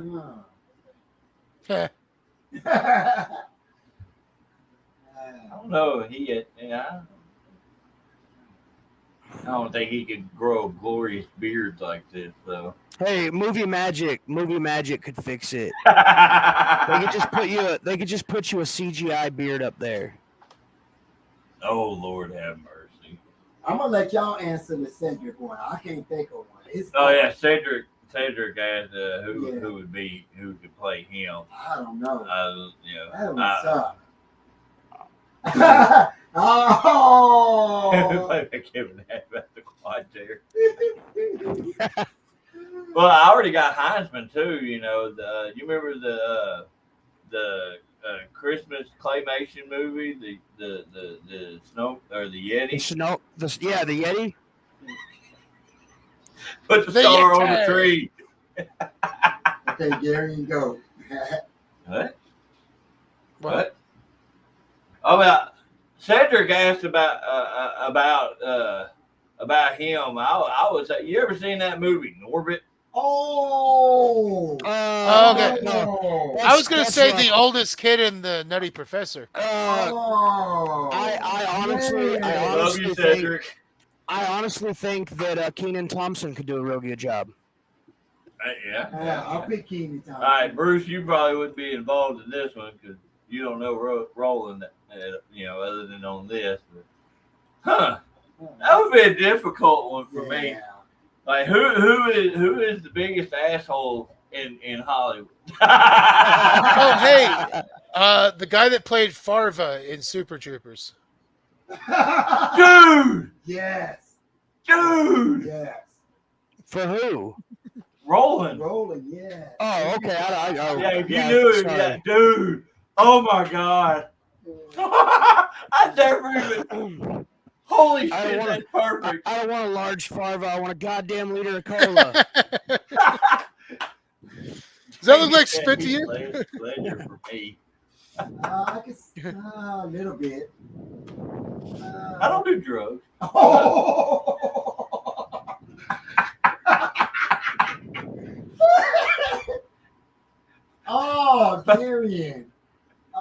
Yeah. I don't know. I don't think he could grow a glorious beard like this, though. Hey, movie magic could fix it. They could just put you a CGI beard up there. Oh Lord, have mercy. I'm gonna let y'all answer the Cedric one. I can't think of one. Yeah, Cedric as who could play him. I don't know. That would suck. Like Kevin had about the quad chair. Well, I already got Heinzman too. You remember the Christmas claymation movie, the snow or the Yeti. The Yeti. Put the star on the tree. Okay, Gary, you go. What? Oh, well, Cedric asked about him. I was. You ever seen that movie, Norbit? Okay. No. I was going to say the oldest kid in the Nutty Professor. I honestly think that Kenan Thompson could do a real good job. Yeah. I'll pick Kenan Thompson. All right, Bruce, you probably wouldn't be involved in this one because you don't know Roland, other than on this. But, that would be a difficult one for me. Like, who is the biggest asshole in Hollywood? Oh, hey, the guy that played Farva in Super Troopers. Dude! Yes. Dude! Yes. For who? Roland, yeah. Oh, okay. You knew him. Yeah, dude. Oh, my God. I never even... Holy shit, that's perfect. I don't want a large Farva. I want a goddamn liter of cola. Does that look like spit to you? Pleasure for me. I guess a little bit. I don't do drugs. Darian.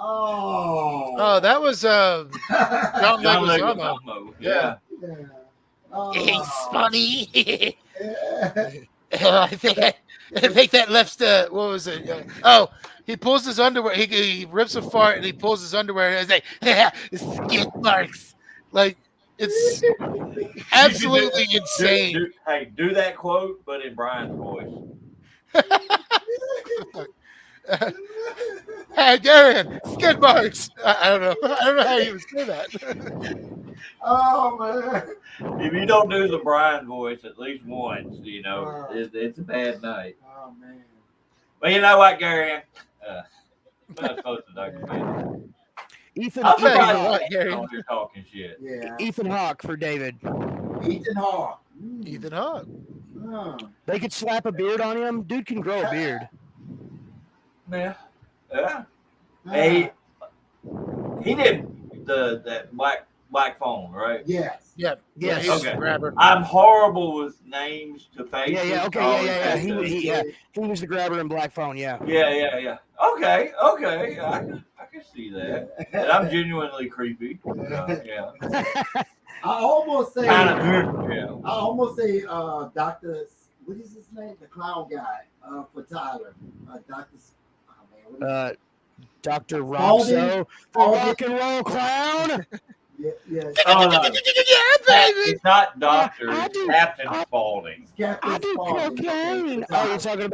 Oh, that was John Leguizamo. Yeah. He's funny. I think that left what was it? He pulls his underwear. He rips a fart and he pulls his underwear and it's like skid marks. Like it's absolutely insane. Do that quote, but in Brian's voice. Hey, Darren, skid marks. I don't know. I don't know how you would say that. Oh man. If you don't do the Brian voice at least once, it's a bad night. Oh man. But you know what, Gary? I'm not supposed to talk about Ethan, I'm I'll tell you surprised what, you Gary. on here talking shit. Yeah. Ethan Hawke for David. Ethan Hawke. Ethan Hawke. They could slap a beard on him. Dude can grow a beard. Yeah. Hey, he did that black phone, right? Yes. Yeah. Yeah. Yes. He was Okay. the grabber. I'm horrible with names to faces. Yeah. Okay. I always Yeah. have to- He was the grabber in Black Phone. Yeah. Yeah. Okay. I can see that. And I'm genuinely creepy. Yeah. I almost say. Kind of. Yeah. I almost say. Doctor. What is his name? The clown guy. For Tyler. Doctor. Oh man. Dr. Spalding? Roxo, the rock and roll clown. Yeah. Oh, no. Yeah, baby. It's not Doctor. I It's do- Captain I- Spaulding. I do cocaine. Oh, you're talking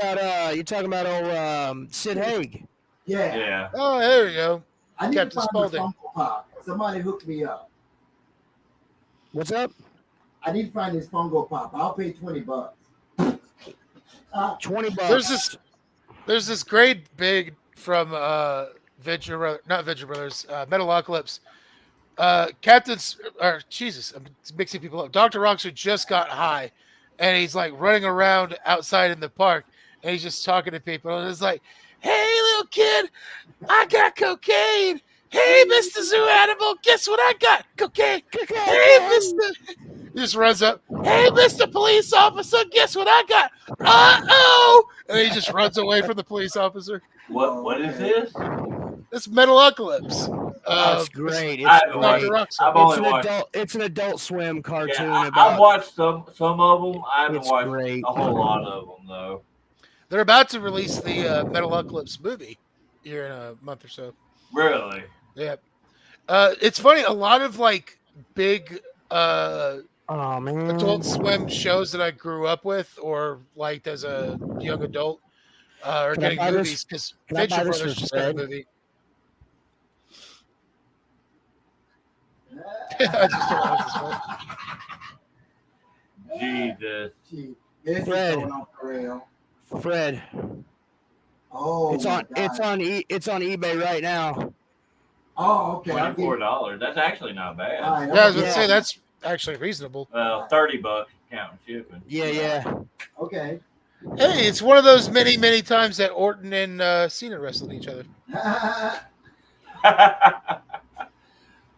about old Sid Haig. Yeah. Yeah. Oh, there we go. I need Captain to find Spaulding. this Funko Pop. Somebody hook me up. What's up? I need to find this Funko Pop. I'll pay $20. $20. There's this great big from not Venture Brothers, Metalocalypse. Jesus, I'm mixing people up. Dr. Roxer just got high, and he's like running around outside in the park, and he's just talking to people, and it's like, "Hey, little kid, I got cocaine. Hey, Mr. Zoo Animal, guess what I got? Cocaine. Hey, Mr. He just runs up. Hey, Mr. Police Officer, guess what I got? Uh-oh! And he just runs away from the police officer. What is this? It's Metalocalypse. That's great. I- It's Dr. great. Roxer. I've only watched. It's an Adult Swim cartoon Yeah, I've about. watched some of them. I haven't It's watched great. a whole lot of them though. They're about to release the Metalocalypse movie here in a month or so. Really? Yeah. It's funny. A lot of like big Oh man. Adult Swim shows that I grew up with or liked as a young adult are Can I getting buy movies this? because Can I buy Venture this Brothers for just got a Fred? movie. I just don't know this one. Jesus. Gee, this Fred. is going on for real. Fred. Oh, It's my on. God. It's on eBay right now. Oh, okay. I'll give- $24. That's actually not bad. All right, Yeah, I was I'm going to say that's actually reasonable. Well, $30 counting shipping. Yeah. Okay. Hey, it's one of those many, many times that Orton and Cena wrestled each other.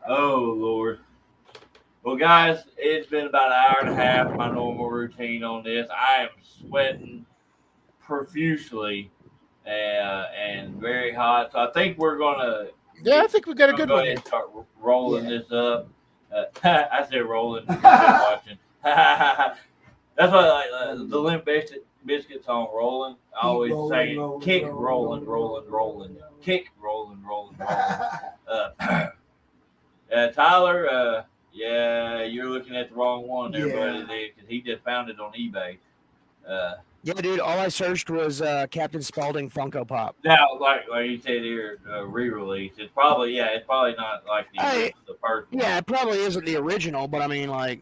Oh Lord. Well, guys, it's been about an hour and a half. My normal routine on this. I am sweating profusely and very hot. So I think we're gonna. Yeah, I think we got a good go one. ahead Here. and start rolling Yeah. this up. I said rolling. You said watching. That's why the Limp Biscuit song "Rolling." I always rolling, say rolling, kick, rolling, rolling, kick, rolling. Tyler, yeah, you're looking at the wrong one there, Yeah. buddy, because he just found it on eBay. Yeah, dude. All I searched was Captain Spaulding Funko Pop. Now, like you said here, re-release. It's probably not like the first one. Yeah, it probably isn't the original, but I mean, like,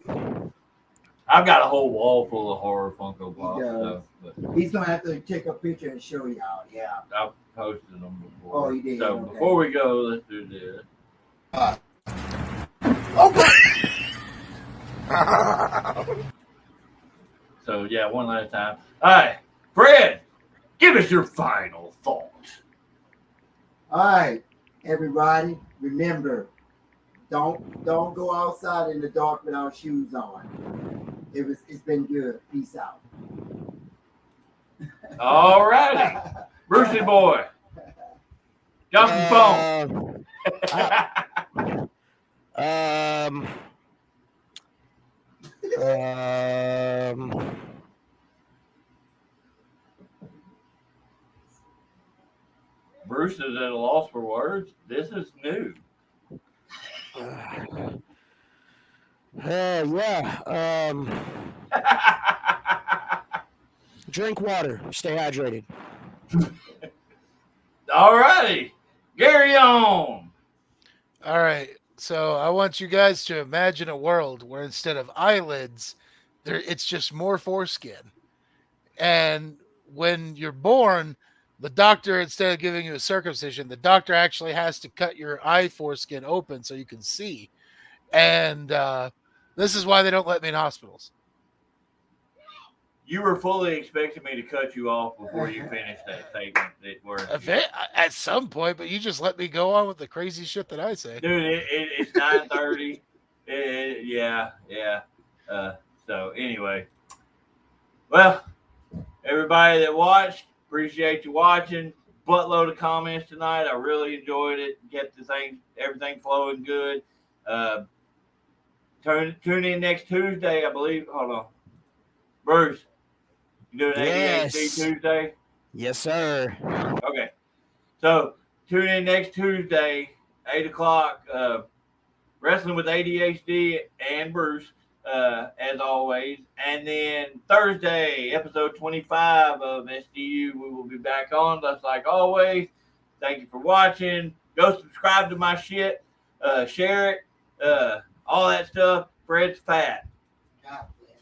I've got a whole wall full of horror Funko Pops. does. So, but He's gonna have to take a picture and show y'all. Yeah. I've posted them before. Oh, he did, So okay. before we go, let's do this. So yeah, one last time. All right, Fred, give us your final thoughts. All right, everybody. Remember, don't go outside in the dark without shoes on. It's been good. Peace out. All righty, Brucey boy, got some phone. Bruce is at a loss for words. This is new. Yeah. Drink water. Stay hydrated. All righty. Carry on. All right. So I want you guys to imagine a world where instead of eyelids, it's just more foreskin. And when you're born, the doctor, instead of giving you a circumcision, the doctor actually has to cut your eye foreskin open so you can see. And this is why they don't let me in hospitals. You were fully expecting me to cut you off before you finished that statement. At some point, but you just let me go on with the crazy shit that I say. Dude, it's 9:30. Yeah. So anyway, well, everybody that watched, appreciate you watching. Buttload of comments tonight. I really enjoyed it. Kept everything flowing good. Tune in next Tuesday, I believe. Hold on, Bruce. You doing ADHD Tuesday? Yes, sir. Okay. So tune in next Tuesday, 8 o'clock. Wrestling with ADHD and Bruce, as always. And then Thursday, episode 25 of SDU, we will be back on, just like always. Thank you for watching. Go subscribe to my shit. Share it. All that stuff. Fred's fat.